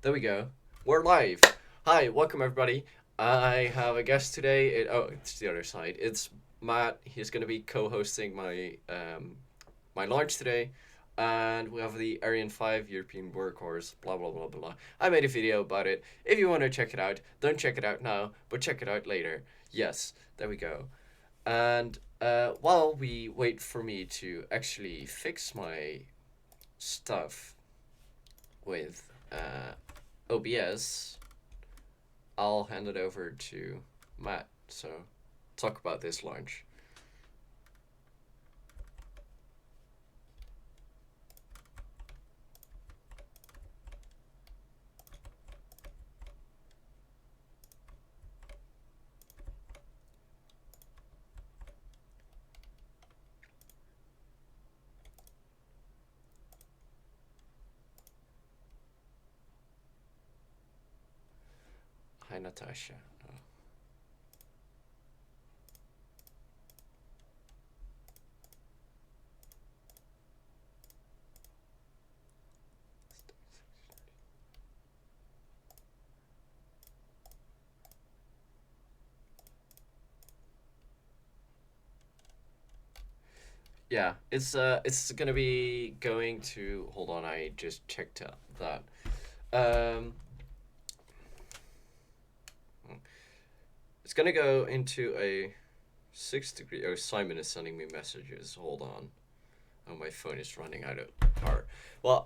There we go. We're live. Hi, welcome everybody. I have a guest today. It's the other side. It's Matt. He's going to be co-hosting my launch today, and we have the Ariane 5 European workhorse. Blah blah blah blah. I made a video about it. If you want to check it out, don't check it out now, but check it out later. Yes, there we go. And while we wait for me to actually fix my stuff with OBS, I'll hand it over to Matt. So, talk about this launch. Hi, Natasha. Oh. Yeah, it's gonna be going to. Hold on, I just checked out that. Um, it's gonna go into a 6 degree. Oh, Simon is sending me messages. Hold on. Oh, my phone is running out of power. Well,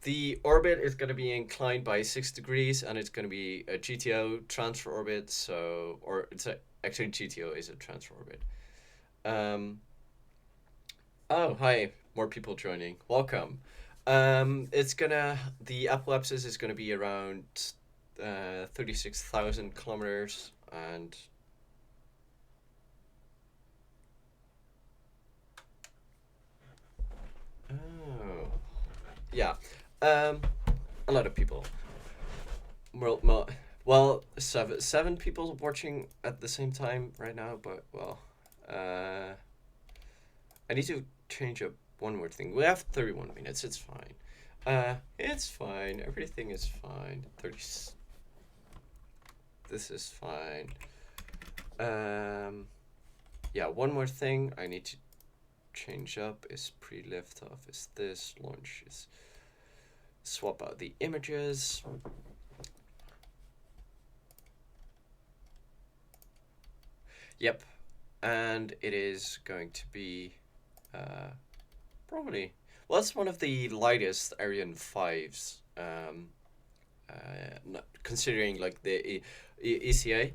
the orbit is going to be inclined by 6 degrees, and it's going to be a GTO transfer orbit. So, or actually GTO is a transfer orbit. Um, oh, hi, more people joining. Welcome. It's gonna the apoapsis is gonna be around 36,000 kilometers, and oh, yeah, um, a lot of people. Well, seven people watching at the same time right now, but well, uh, I need to change up one more thing. We have 31 minutes. It's fine. It's fine. Everything is fine. 30. This is fine. Yeah. One more thing I need to change up is pre-liftoff. Is this launch is swap out the images. Yep, and it is going to be probably, well, it's one of the lightest Ariane 5s, considering like the ECA.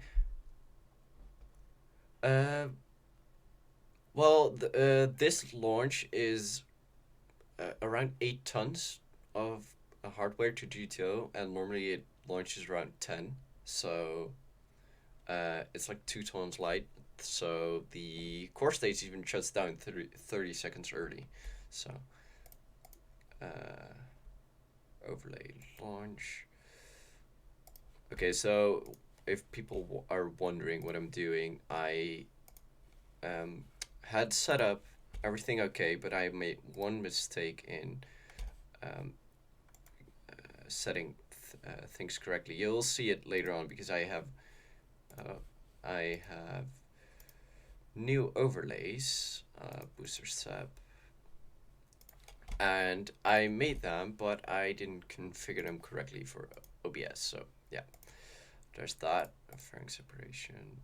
Uh, well, this launch is around 8 tons of hardware to GTO, and normally it launches around 10. So it's like 2 tons light. So the core stage even shuts down 30 seconds early. So overlay launch. Okay, so if people are wondering what I'm doing, I had set up everything okay, but I made one mistake in um, setting things correctly. You'll see it later on because uh, I have new overlays, booster step, and I made them, but I didn't configure them correctly for OBS. So yeah, there's that fairing separation,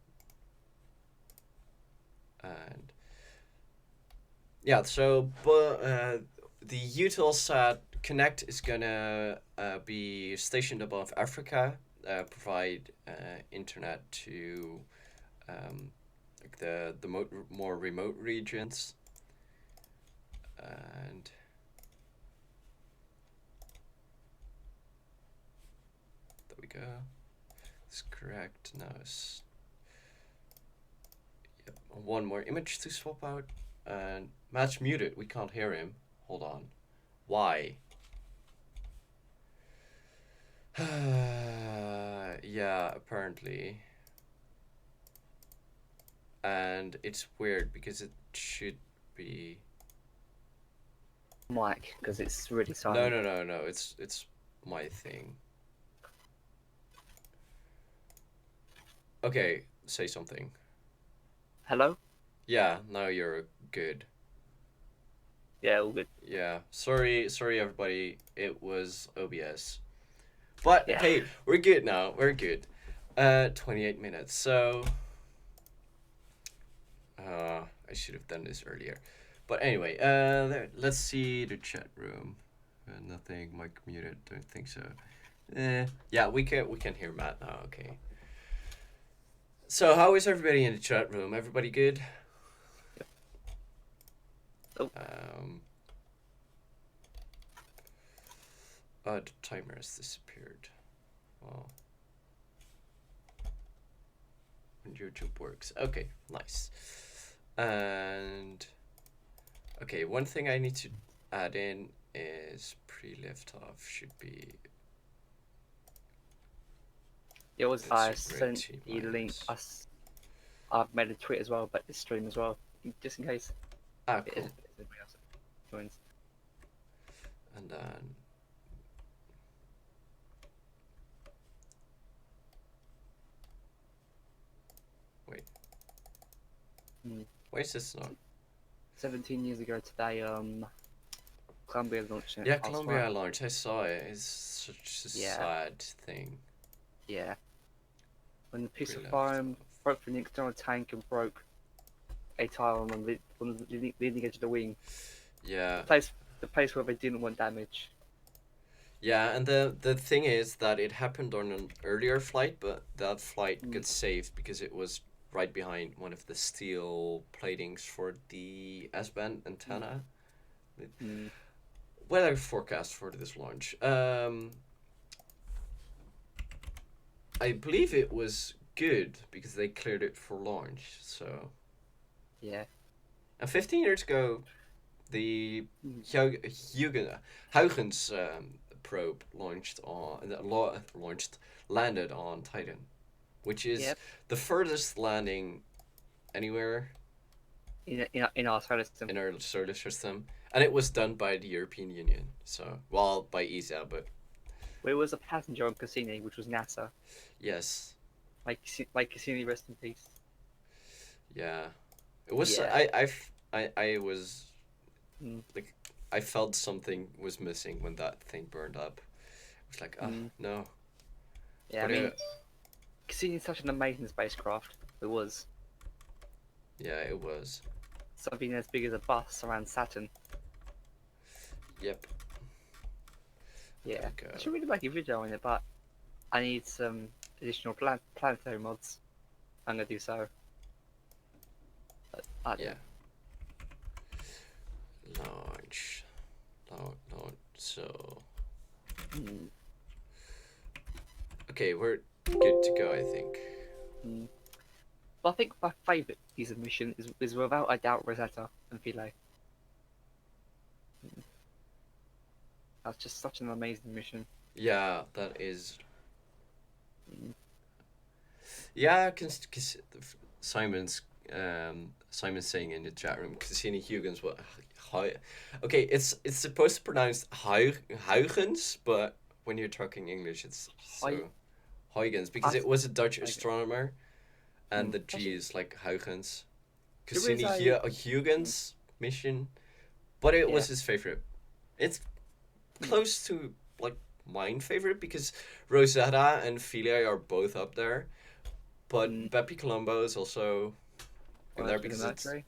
and yeah. So but the EUTELSAT KONNECT is gonna be stationed above Africa, provide internet to like the more remote regions, and there we go. It's correct. Now it's, yep, one more image to swap out, and Matt's muted. We can't hear him. Hold on. Why? Yeah, apparently. And it's weird because it should be. Mic because it's really No, silent. no, no, no. It's my thing. Okay, say something. Hello? Yeah, now you're good. Yeah, all good. Yeah, sorry everybody. It was OBS. But Yeah. hey, we're good now. We're good. 28 minutes. So, I should have done this earlier. But anyway, let's see the chat room. Nothing. Mic muted. Don't think so. Yeah, we can hear Matt now. Okay. So how is everybody in the chat room? Everybody good? Oh, Um. Oh, the timer has disappeared. Well, when YouTube works. Okay, nice. And okay, one thing I need to add in is pre-liftoff should be it was I disagree sent T the link. minus. I've made a tweet as well about this stream as well, just in case Ah, it is cool. anybody else joins. And then wait, Mm. why is this not? 17 years ago today, Columbia launched it Yeah, last night. Columbia launch. I saw it. It's such a Yeah, sad thing. yeah. When the piece of foam Pre-liftoff. broke from the external tank and broke a tile on the leading edge of the wing, Yeah. the place the place where they didn't want damage. Yeah, and the thing is that it happened on an earlier flight, but that flight Mm. got saved because it was right behind one of the steel platings for the S-band antenna. Mm. Weather forecast for this launch. I believe it was good because they cleared it for launch. So, Yeah. and 15 years ago, the Mm. Huygens probe launched landed on Titan, which is Yep. the furthest landing anywhere In our solar system. in our solar system, and it was done by the European Union. So, well, by ESA, but Where was a passenger on Cassini, which was NASA. yes, Like Cassini, rest in peace. yeah, it was. Yeah. I was Mm. like, I felt something was missing when that thing burned up. I was like, ah, Mm. no. Yeah, I But mean, Cassini is such an amazing spacecraft. It was yeah, it was. something as big as a bus around Saturn. Yep. There Yeah. we go. I should really make a video on it, but I need some additional planetary mods. I'm gonna do so. But I Yeah. don't. Launch. Launch. So. Mm. Okay, we're good to go, I think. Mm. But I think my favourite piece of mission is without a doubt Rosetta and Philae. That's just such an amazing mission. Yeah, that is. Mm. Yeah, cause Simon's saying in the chat room, Cassini Huygens, what? How, okay, it's supposed to pronounce Huygens, but when you're talking English, it's I, so Huygens because I, it was a Dutch I astronomer, and mm. the G is like Huygens. There is Cassini a Huygens mission, but it yeah. was his favorite. It's Mm. close to like mine favorite because Rosetta and Philae are both up there, but Mm. Bepi Colombo is also in there Honestly, the because it's Mercury.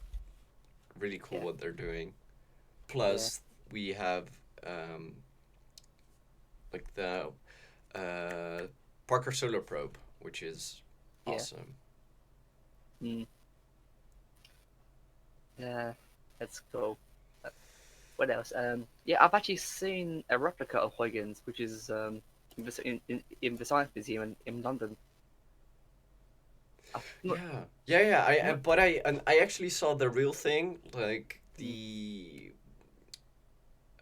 really cool Yeah, what they're doing. yeah, Plus, we have um, like the uh, Parker Solar Probe, which is yeah. awesome. Mm. Yeah, that's cool. Uh, What else? Yeah, I've actually seen a replica of Huygens, which is in the Science Museum in London. I'm not, Yeah. not, But I actually saw the real thing, like mm, the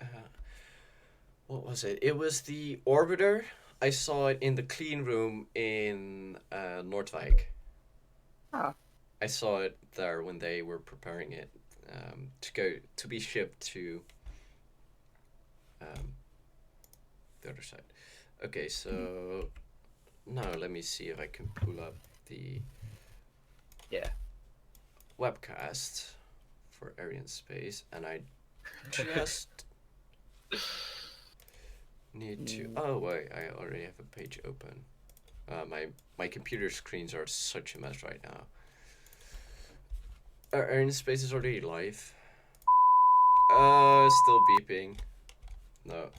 uh, what was it? It was the orbiter. I saw it in the clean room in Noordwijk. ah, I saw it there when they were preparing it to go to be shipped to um, the other side. Okay, mm, so now let me see if I can pull up the Yeah. webcast for Arianespace, and I just need to. Oh wait, I already have a page open. My computer screens are such a mess right now. Arianespace is already live. Still beeping. No,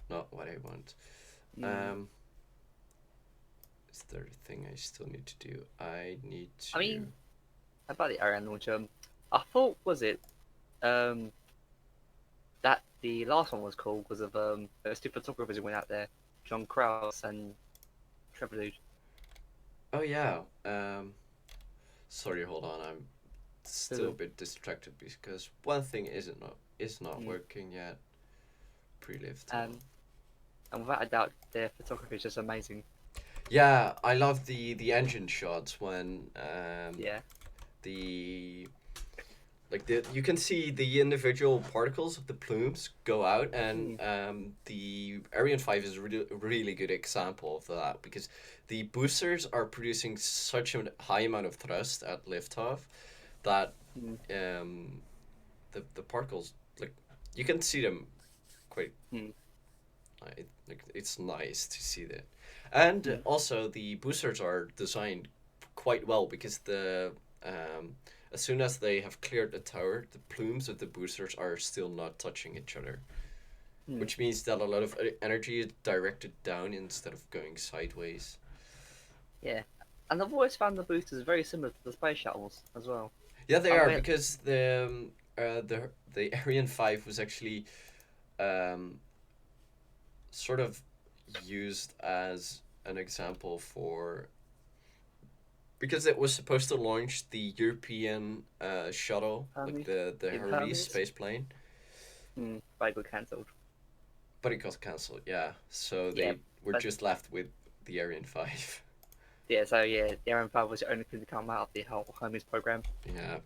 not what I want. Is there a thing I still need to do? I need to. I mean, about the Ariane launcher, I thought that the last one was cool because of those two photographers who went out there, John Krause and Trevor Lude. Oh yeah. Sorry, hold on. I'm still a bit distracted because one thing is not working yet. Pre-lift. And without a doubt, their photography is just amazing. Yeah, I love the engine shots when the you can see the individual particles of the plumes go out, and the Ariane 5 is a really good example of that because the boosters are producing such a high amount of thrust at liftoff that the particles, like, you can see them quite it's nice to see that. And also the boosters are designed quite well because the as soon as they have cleared the tower, the plumes of the boosters are still not touching each other, which means that a lot of energy is directed down instead of going sideways. Yeah, and I've always found the boosters very similar to the space shuttles as well. Yeah, they are, because the Ariane 5 was actually sort of used as an example for, because it was supposed to launch the European shuttle, like the Hermes space plane. But it got cancelled. But it got cancelled, yeah. So they were just left with the Ariane 5. Yeah, so the Ariane 5 was the only thing to come out of the whole Hermes program. Yeah.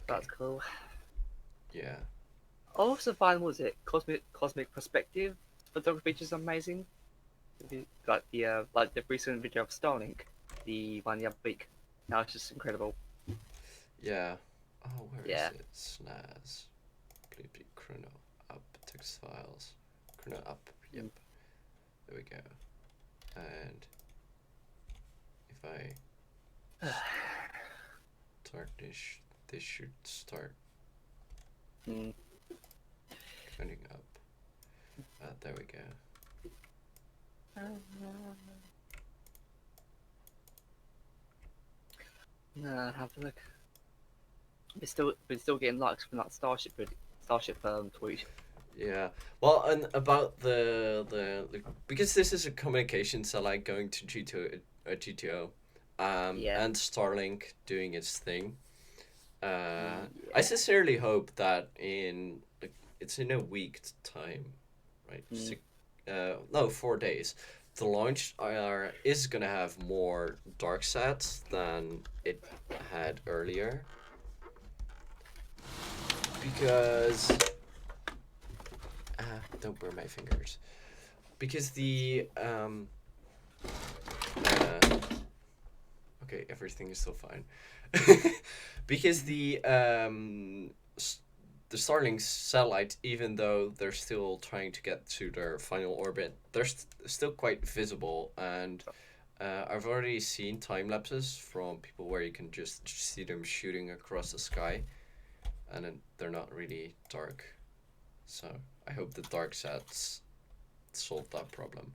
That's cool. Yeah. I also find, was it cosmic perspective photography is amazing. Like the recent video of Starlink, the one the other week. That was just incredible. Yeah. Oh, where is it? SNAS. Creepy chrono up text files. Chrono up. Yep. There we go. And if I start this should start trending up. There we go. Have a look. We're still getting likes from that Starship tweet. Yeah. Well, and about the because this is a communication satellite going to GTO, and Starlink doing its thing. I sincerely hope that it's in a week's time, right? 4 days. The launch is gonna have more dark sats than it had earlier, because don't burn my fingers, because the okay, everything is still fine. Because the Starlink satellite, even though they're still trying to get to their final orbit, they're still quite visible, and I've already seen time lapses from people where you can just see them shooting across the sky, and they're not really dark. So I hope the dark sats solve that problem.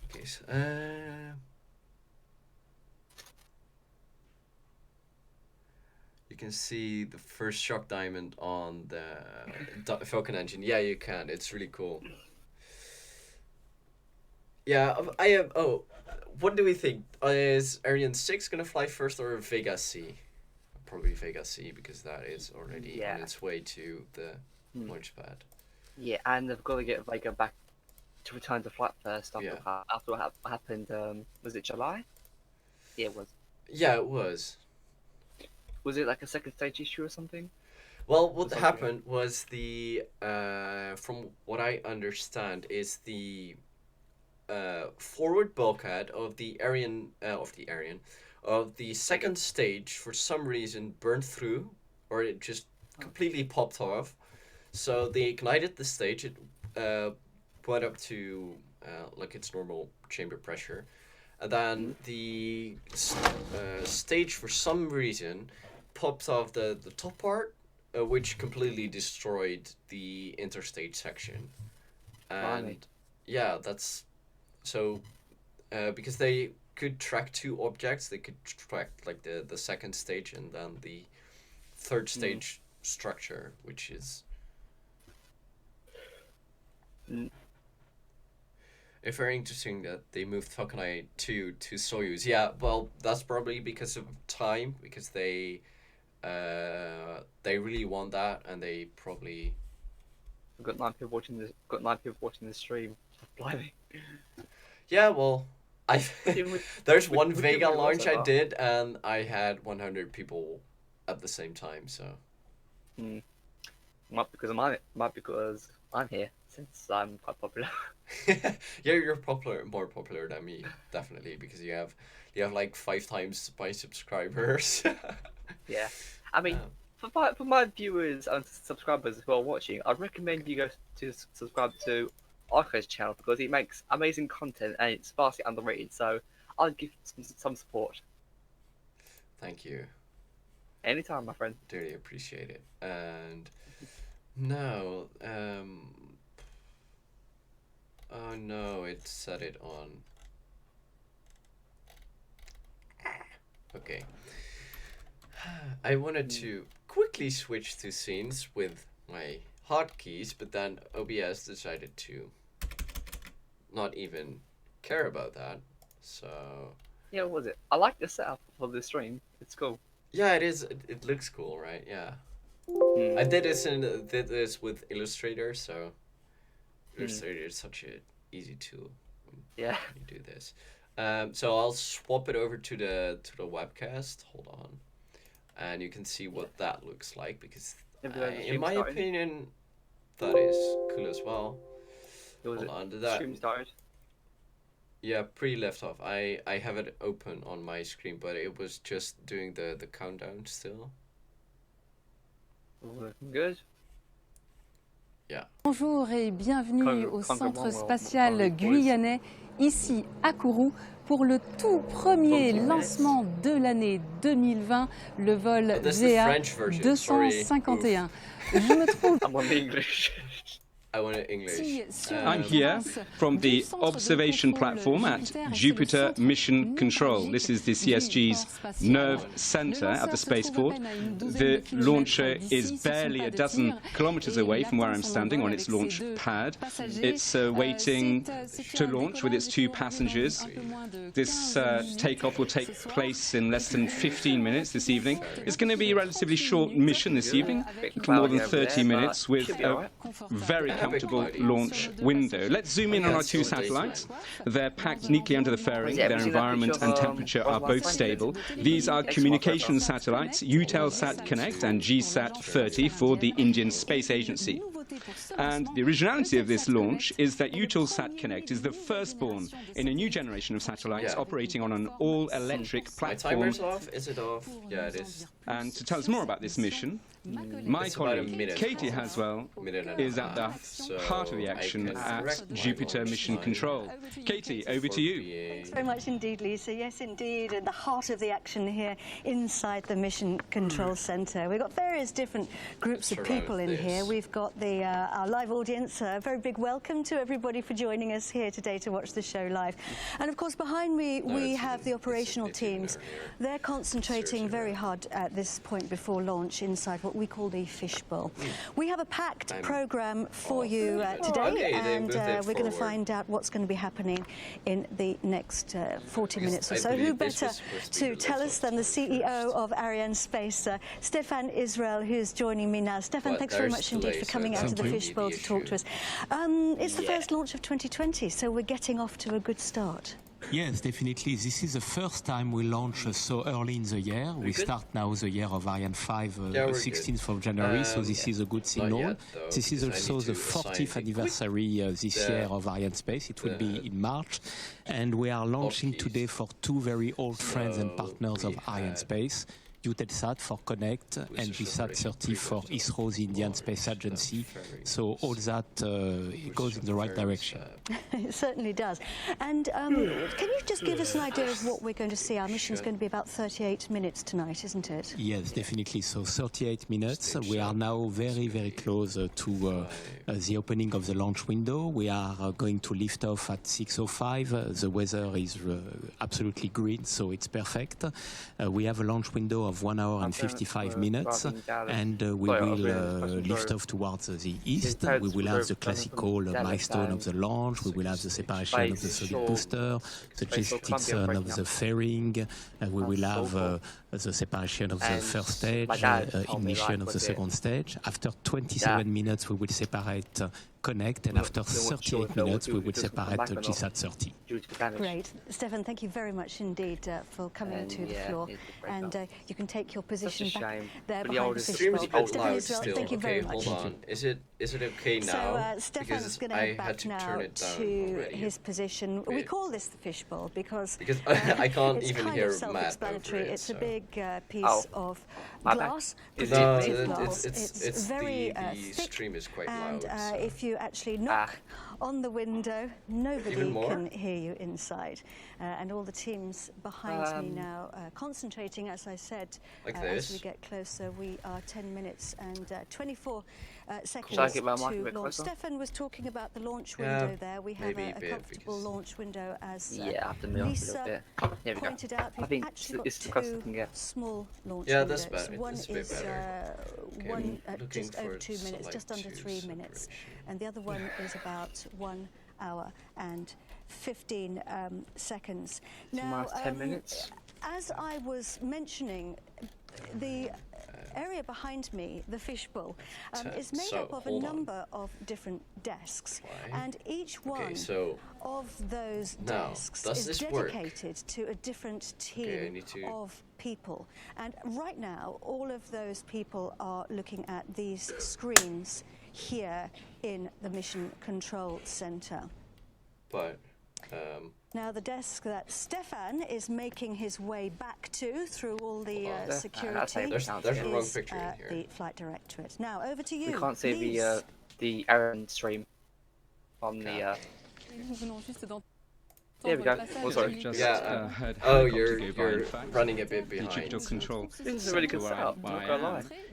Okay, so, you can see the first shock diamond on the Falcon engine. Yeah, you can. It's really cool. Yeah, I am. Oh, what do we think? Is Ariane 6 gonna fly first, or Vega C? Probably Vega C, because that is already on its way to the launch pad. Yeah, and they've got to get Vega back to return to flight first after what happened. Was it July? Yeah, it was. Yeah, it was. Was it like a second stage issue or something? Well, what happened was from what I understand, is forward bulkhead of the Ariane of the second stage for some reason burned through, or it just completely popped off. So they ignited the stage. It went up to like its normal chamber pressure, and then the stage for some reason popped off the top part, which completely destroyed the interstage section. And yeah, that's so because they could track two objects. They could track like the second stage and then the third stage structure, which is it's very interesting that they moved Falcon 9 to Soyuz. Yeah, well, that's probably because of time, because they really want that, and they probably I've got 9 people watching this. Got 9 people watching the stream. Blimey. Yeah, well, I there's one we Vega really launch was I that. did, and I had 100 people at the same time. So Might because I'm here, since I'm quite popular. yeah, you're popular, more popular than me, definitely, because you have like 5 times my subscribers. Yeah, I mean, for my viewers and subscribers who are watching, I'd recommend you go to subscribe to Arco's channel because he makes amazing content and it's vastly underrated. So I'll give some support. Thank you. Anytime, my friend. Dearly appreciate it. And no, oh no, it set it on. Okay. I wanted to quickly switch to scenes with my hotkeys, but then OBS decided to not even care about that. So Yeah, what was it? I like the setup for the stream. It's cool. yeah, it is. It looks cool, right? Yeah. I did this with Illustrator, so Illustrator is such an easy tool. Yeah. You do this. So I'll swap it over to the webcast. Hold on, and you can see what that looks like, because in my opinion, that is cool as well. Hold on, did that? Stream started. Yeah, pretty left off. I have it open on my screen, but it was just doing the countdown still. Looking good. Bonjour et bienvenue au Centre spatial guyanais, ici à Kourou, pour le tout premier lancement de l'année 2020, le vol VA-251. Je me trouve I'm on English. I want it English. I'm here from the observation platform at Jupiter Mission Control. This is the CSG's nerve center at the spaceport. The launcher is barely a dozen kilometers away from where I'm standing on its launch pad. It's waiting to launch with its 2 passengers. This takeoff will take place in less than 15 minutes this evening. It's going to be a relatively short mission this evening, a little more than 30 minutes, with a very comfortable launch window. Let's zoom in on our 2 satellites. They're packed neatly under the fairing. Their environment and temperature are both stable. These are communication satellites, EUTELSAT KONNECT and GSAT-30 for the Indian Space Agency. And the originality of this launch is that EUTELSAT KONNECT is the firstborn in a new generation of satellites operating on an all-electric platform. My timer's off? Is it off? Yeah, it is. And to tell us more about this mission, my colleague Katie Haswell is at the heart of the action at Jupiter Mission Control. Katie, over to you. Thanks very much indeed, Lisa. Yes, indeed, at the heart of the action here inside the Mission Control Centre. We've got various different groups of people in here. We've got our live audience. A very big welcome to everybody for joining us here today to watch the show live. And of course, behind me, we have the operational teams. They're concentrating very hard at this point before launch inside what we call the fishbowl. We have a packed programme for you today, and we're going to find out what's going to be happening in the next 40 minutes or so. Who better to tell us than the CEO of Arianespace, Stefan Israel, who's joining me now. Stefan, thanks very much indeed for coming out of the fishbowl to talk to us. It's the first launch of 2020, so we're getting off to a good start. Yes, definitely. This is the first time we launch so early in the year. We start now the year of Ariane 5, 16th of January, so this is a good signal. Yet, though, this is also the 40th anniversary this year of Arianespace. It will be in March. And we are launching today for two very old friends and partners of Arianespace. EUTELSAT for Connect and GSAT-30 for ISRO's Indian Space Agency. So all that goes in the right direction. It certainly does. And can you just give us an idea of what we're going to see? Our mission is going to be about 38 minutes tonight, isn't it? Yes, definitely. So 38 minutes. We are now very, very close to the opening of the launch window. We are going to lift off at 6:05. The weather is absolutely green, so it's perfect. We have a launch window of 1 hour and 55 minutes, and we will lift off towards the east. We will have the classical milestone of the launch. We will have the separation of the solid booster, the jetson of the fairing. We will have the separation of the first stage, ignition of the second stage. After 27 minutes, we will separate Connect, and after 38 minutes, we will separate GSAT-30. Great. Stefan, thank you very much indeed for coming to the floor. And you can take your position back there behind the stream fishbowl. is loud still. Thank you very much. Hold on. Is it okay now? So Stefan's going to head back now to his position. We call this the fishbowl because I can't it's even kind hear of self-explanatory. Matt over it, it's a big piece of glass. No, glass. It's very the thick, stream is quite and loud. So. if you actually knock on the window, nobody can hear you inside. And all the teams behind me now concentrating, as I said, as we get closer. We are 10 minutes and 24 seconds to launch. Stefan was talking about the launch window there. We have a comfortable launch window, as Lisa pointed out. We've actually got two small launch windows. One is just over 2 minutes, just under 3 minutes. And the other one is about 1 hour and 15 seconds. Now, 10 minutes. As I was mentioning, the area behind me, the fishbowl, is made up of a number of different desks. And each one of those desks is dedicated to a different team of people. And right now, all of those people are looking at these screens here in the Mission Control Center. But now the desk that Stefan is making his way back to through all the security there's a wrong picture in here. The Flight Directorate. Now over to you. We can't see the Ariane stream on the. There we go. Oh, sorry. You're running a bit behind. Digital control. This is a really good setup.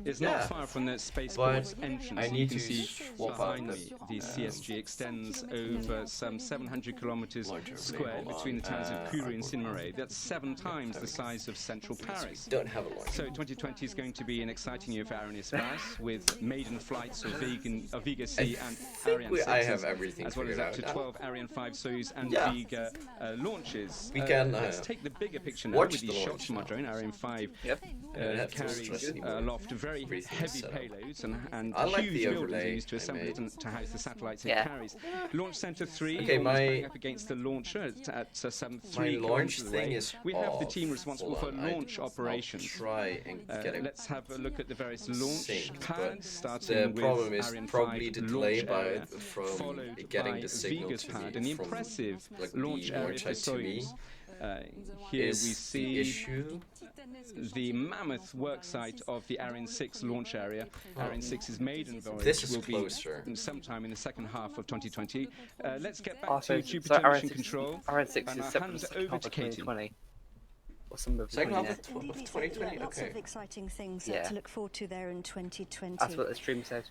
It's not far from the spaceport's entrance. I need you to can see swap behind out me. The CSG extends over some 700 kilometers squared between the towns of Kourou and Saint-Marais. That's 7 times the size of central Paris. Don't have a launch. So 2020 is going to be an exciting year for Arianespace with maiden flights of Vega C and Ariane 6, I have everything as well as up to 12 Ariane 5 Soyuz and Vega launches. We can let's take the bigger picture now with these shots from our drone. Ariane 5 carries aloft very heavy payloads and huge buildings used to assemble it and to house the satellites it carries. Launch Center 3 is up against the launcher at some 3 kilometers away. We have the team responsible for launch operations. Let's have a look at the various launch pads, starting with Ariane 5 launch area, followed by Vega's pad, and the impressive launch area for Soyuz. Here we see the mammoth work site of the Ariane 6 launch area. Ariane 6's maiden voyage will be sometime in the second half of 2020. Let's get back to Jupiter Mission Control. Ariane 6 is hand over to Katie. Second half of 2020? Lots of exciting things to look forward to there in 2020. That's what the stream said.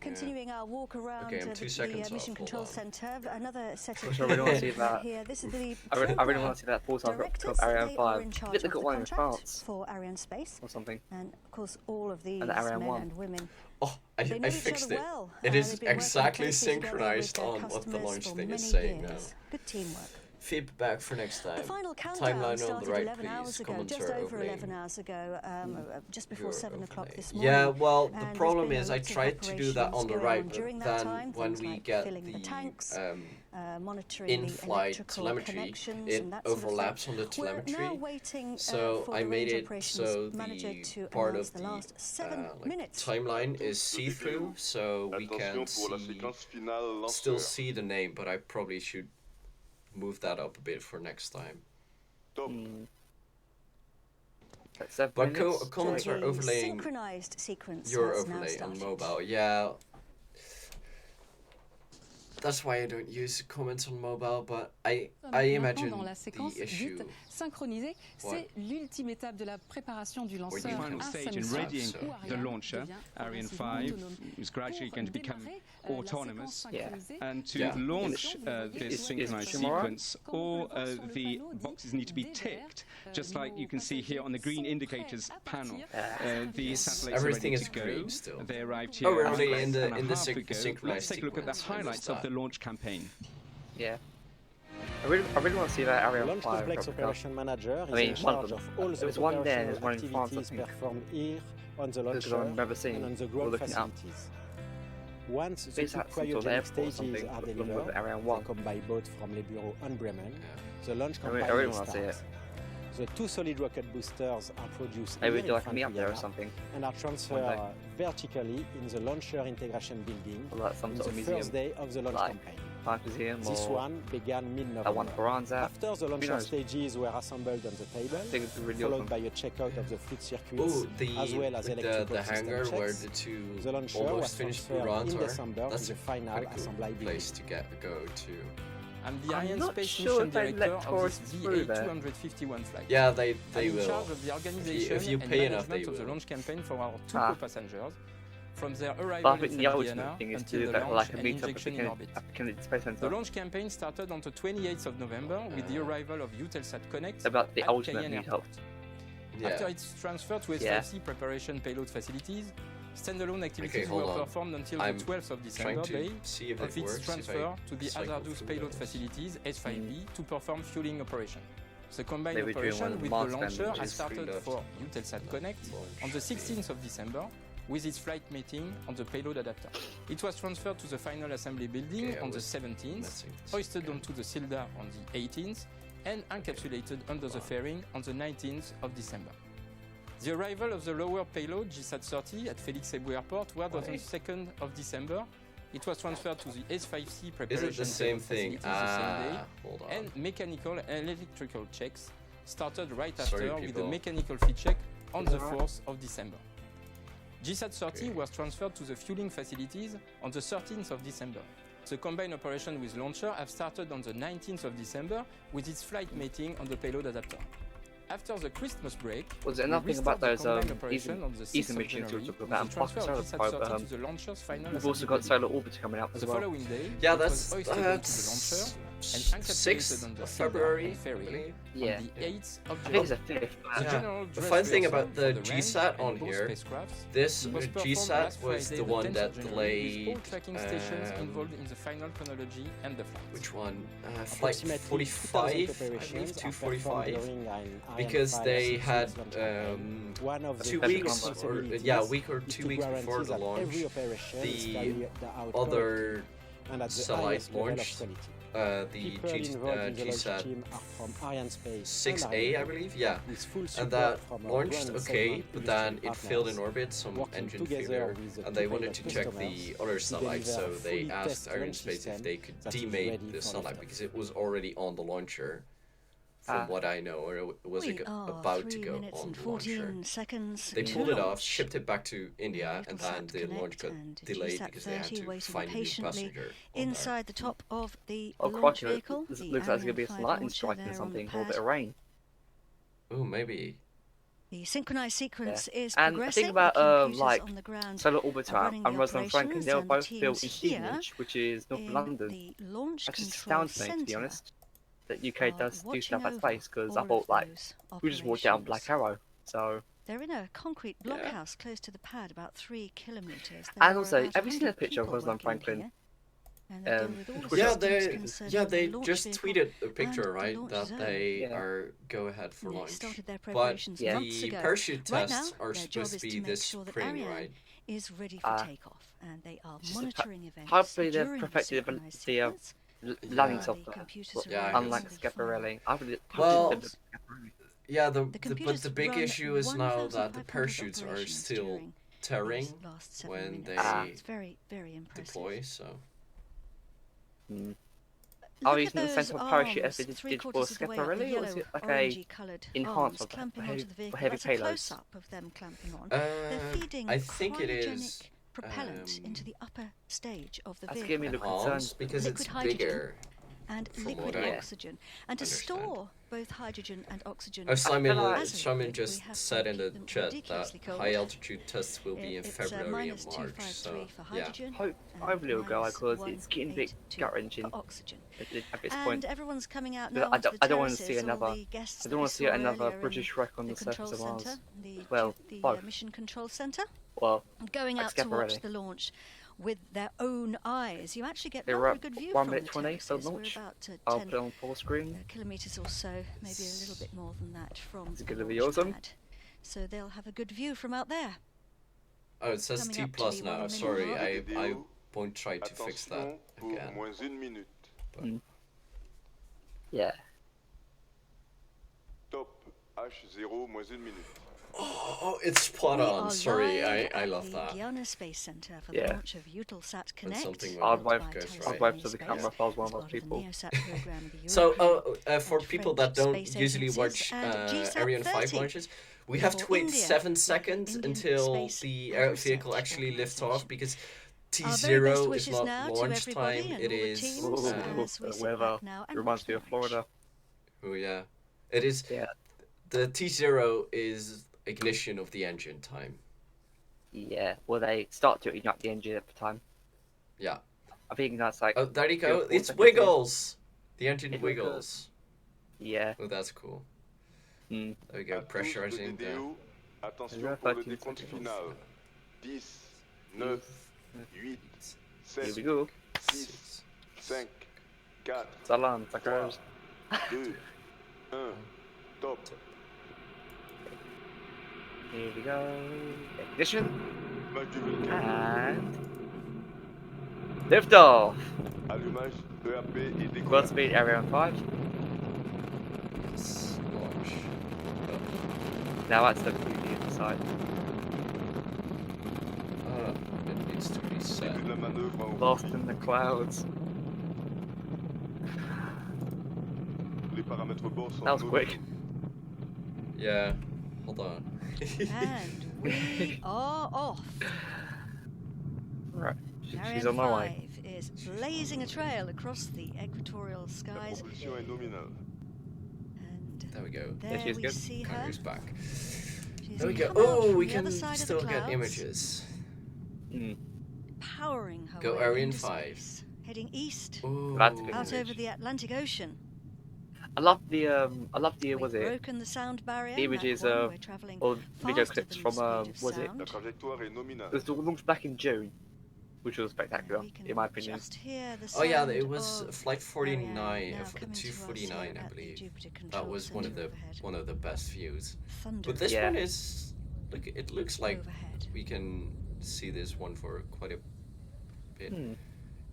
Continuing our walk around the Mission Control Center, another set of I really want to see that. Here. This is the I really want to see that port of Ariane 5. I think they got one in France for Arianespace or something. And of course, all of these and men and women. Oh, I fixed it. It is exactly synchronized on what the launch thing is saying now. Good teamwork. feedback for next time. The final countdown Timeline on the started right, 11 hours please. ago, Comments just are over overlaying 11 hours ago, just before your 7 o'clock overlay. this morning. Yeah, well, the And problem there's is been a I lot of tried to do that on the operations right, going on but during that then time, when things we like get filling the tanks, monitoring the in-flight electrical telemetry, connections it and that sort of overlaps thing. on the telemetry. We're now waiting So for I the made range it operations so manager the to part announce of the the last 7 minutes. timeline is see-through, so we can still see the name, but I probably should move that up a bit for next time. But comments are overlaying synchronized sequence your has now overlay on started. mobile. Yeah, that's why I don't use comments on mobile, but I imagine Dans la séquence the issue. dite synchronisée, c'est l'ultime étape de la préparation du lanceur The final à sa stage in mission, readying où the Ariane launcher, devient Ariane progressivement 5, autonome. is gradually Pour going to become démarrer, autonomous. la séquence synchronisée, And to Yeah. launch Is this synchronized tomorrow? sequence, all the boxes need to be ticked, just like you can see here on the green indicators panel. The satellites Everything are ready is to go. green still. They arrived here Oh, we're an already hour in the- and a in the half ago. synchronized Let's take a look at the sequence. I missed highlights of the that. launch campaign. Yeah. I really want to see that Ariane Launch 5 Complex replica. Operation Manager is I mean, in one charge of of them. all the There's one there, operational there's one in France, I activities think. performed here on the Because I launcher remember seeing and on the or ground looking up. facilities. Once the It's two at some sort of cryogenic airport or stages something, are along with delivered, Ariane they 1. come by boat from Les Bureaux on Bremen, the launch I really campaign want to see it. starts. The 2 solid rocket boosters are produced Maybe here do in like a meet up there or Guyana something. and are One transferred day. vertically in the launcher integration building Or like some on sort the of museum. first day of the launch Like campaign. Science Museum This or one began that one mid-November. Iran's at. After the launcher knows? stages were assembled on the table, I think it's really followed awesome. by a checkout of the fluid circuits Oh, as well as electrical the system hangar checks. where the two The launcher almost was finished transferred runs in are. December That's to a the final pretty cool assembly building. place to go to. I'm the I'm not Arianespace sure mission if they director let of this tourists through there. VA-251 flight. Yeah, they I'm in will. charge of the organization If you and pay enough, management they of the will. launch campaign for our two Ah. co-passengers, from their But I arrival think in the St. ultimate Diana thing is to until do the that launch like a and meet up at injection in orbit. the Kennedy Space The Center. launch campaign started on the 28th of November with the arrival of EUTELSAT KONNECT About the at ultimate Cayenne meet up. Airport. Yeah. After its transfer to Yeah. S5C preparation payload facilities, standalone activities hold were on. performed until I'm the 12th of Trying December to day see if of it its works. transfer to the cycle hazardous through payload those. facilities S5B to perform fueling operation. The combined Maybe during one operation of the with Mars the launcher landings. has It's free started left. for EUTELSAT KONNECT on the 16th of December with its flight meeting on the payload adapter. It was transferred to the final assembly building Okay, I on the was 17th, messing this hoisted again. onto the cylinder on the 18th, and encapsulated under the fairing on the 19th of December. The arrival of the lower payload GSAT-30 at Félix Éboué Airport was on the 2nd of December. It was transferred to the S5C Is preparation it the same payload thing? facilities the same day, Hold on. and mechanical and electrical checks started right Sorry, after with people. the mechanical feed check on the 4th of December. GSAT-30 Okay. was transferred to the fueling facilities on the 13th of December. The combined operation with launcher have started on the 19th of December with its flight mating on the payload adapter. After the Christmas break, Was there we nothing about restart the those combined operation Eastern on the 6th missions of we January were with talking the about? transfer of Solar GSAT-30 to the launcher's final We've also assembly got building. Solar Orbiter coming out as The well. following day, Yeah, it was that's hoisted onto the launcher and encapsulated 6th on the of cylinder February. and ferry Yeah. on the 8th of I think it's July. a fifth. The Yeah. general The dress fun thing rehearsal about the for the GSAT range on and both here, spacecrafts this was performed GSAT last was Friday, the the one 10th that of January, with delayed. all tracking stations involved in the final chronology and the flight. Which one? Flight Approximately 45, 2,000 I believe, operations are 245. performed during an Because Ariane they 5 had launch campaign. One of the 2 That's weeks, or responsibilities yeah, a week or is 2 to weeks before guarantee the that launch, every operation is the carried out other and at the satellite highest level of launched, quality. the People involved in the launch GSAT team are from Arianespace 6A, I believe, yeah. with full And support that from our launched ground okay, segment but then industry it failed in partners, orbit, some working engine together failure, with the and they two wanted to pilot check customers the other to satellite, deliver so a they fully asked tested launch Arianespace if system they could that is demate ready the for satellite, liftoff. because it was already on the launcher, from what I know, or it was We are about to 3 go minutes on and the launcher. 14 seconds They to pulled it off, launch. shipped it back to India, and then EUTELSAT the launch KONNECT got and delayed because they had GSAT-30 to waiting find a new patiently passenger on there. inside the top of the Oh, launch crikey, vehicle. looks the like there's going to be a Ariane 5 lightning launcher strike there or on the something, or a pad. bit of rain. Ooh, maybe. The synchronized sequence is And the progressing. thing about the computers like on the ground Solar are Orbiter running and the Rosalind Franklin, operations, they were and the both built in teams here Stevenage, which is North in London. the launch That just control astounds me, to be centre honest, that UK are does do watching stuff at over space, because I all thought, of like, those we just walked out on operations. Black Arrow, so... They're in a concrete Yeah. blockhouse close to the pad, about 3 kilometres. And also, have you seen a picture of Rosalind Franklin? And they deal with all the Yeah, systems concerning they the launch just vehicle tweeted a and picture, the right, launch that zone. they Yeah. are go ahead for They launch. started their But preparations Yeah. months the ago. parachute Right tests now, are their job supposed to is be to make this sure that spring, Ariane right? is ready for takeoff, and they are Just a monitoring events hopefully they've during the perfected synchronized the sequence. landing while the software. computers are Yeah, I running Unlike the Schiaparelli. I really Well, hope Schiaparelli. Yeah, The but computers the big run issue is now that the 1,500 parachutes are operations still during tearing these last 7 when minutes. they It's very, very impressive. deploy, so... Are Look we at using the those same type of parachute as arms, they did for 3/4 of the way up, the Schiaparelli, or is yellow, it like a orangey-coloured enhanced arms one, clamping heavy- onto the vehicle. heavy That's a payloads? close-up of them clamping on. They're feeding I think it cryogenic is propellant into the upper stage of the That's vehicle. giving me the concern. enhanced because Liquid it's hydrogen. bigger. And From liquid what I oxygen. And to understand. store both hydrogen and oxygen. Oh, Simon, feel like- as a Simon liquid, we just have to said in the keep them chat that ridiculously cold. high-altitude tests will be in It's February and minus March, 253 so for yeah. hydrogen. Hopefully it'll go minus because it's getting a bit 182 gut-wrenching for oxygen. at this And point. everyone's coming out But now onto the I don't want to terraces, see all another. the guests I that don't we want to see saw another earlier in British wreck on the the surface control of Mars. centre, Well, the both. mission control centre, Well, going like out to watch Schiaparelli. the launch with their own eyes. You actually get They rather were a at good view 1 from minute the 20 for terraces. We're launch. about I'll 10 put it on full screen. kilometres or so, maybe a little bit more than that from It's the gonna be launch awesome. pad. So they'll have a good view from out there. Oh, it says Coming T up to plus the now. 1 Sorry, minute I won't try to fix that Attention pour again. moins 1 minute. Yeah. Top H0 moins 1 minute. Oh, it's spot We on. are Sorry, live I at love the that. Arianespace Centre for Yeah. the launch of EUTELSAT Connect. something developed I'd wave, by goes EUTELSAT right. I'd wave to the Arianespace camera if I was one as of those part the people. NeoSat program of the So, European for and people that French don't space usually agencies watch and Ariane 5 GSAT-30 launches, we have to for wait India, 7 the seconds Indian until Space the Research vehicle actually lifts off Organisation. because Our very best T0 is wishes not now to launch everybody time, and it all the is... teams as we the sit weather back now and reminds watch me the of launch. Florida. Oh yeah. It is... Yeah. The T0 is ignition of the engine time. Yeah. Well, they start to ignite the engine at the time. Yeah. I think that's like. Oh, there you 3 or go. 4 It's seconds in. wiggles! The engine It wiggles. Yeah. Oh, that's cool. Mm. There we go, À tous pressurizing de the... DDO, attention Yeah, pour le 13 décompte seconds. final. 10, 9, 8, Here 7, we go. 6, 5, 4, Salam, suckers. 2, 1, top. Here we go. Ignition. Allumage du vulcain. And. Liftoff! Allumage, EAP et World décollage. speed Ariane 5. Yes, launch. Now that's the beauty of the site. It needs to be set. Début de la manœuvre en haut. Lost in the clouds. Les paramètres bord sont That was quick. nominaux. Yeah, hold on. And we are off. Right. She's Ariane on my way. 5 is blazing a trail across the equatorial La skies. propulsion est nominale. And There we go. there she's we good. see her. Carrier's back. She's There we go. come out Oh, from we the can other side of the still get clouds, images. Mm. powering her Go way Ariane into 5. space, heading east, Ooh, That's a good out image. over the Atlantic Ocean. I love the We've was it? broken the sound barrier. The images Mach 1, of we're traveling or video faster clips than from the speed of was it? sound. La trajectoire est nominale. It was launched back in June, which was spectacular We can in my opinion. just hear the Oh yeah, sound it was of Flight 49, Ariane now coming to us 249, here I at the believe. Jupiter That Control was one of Center the overhead. best views. Thunderous But this Yeah. one is it looks like overhead. we can see this one for quite a bit.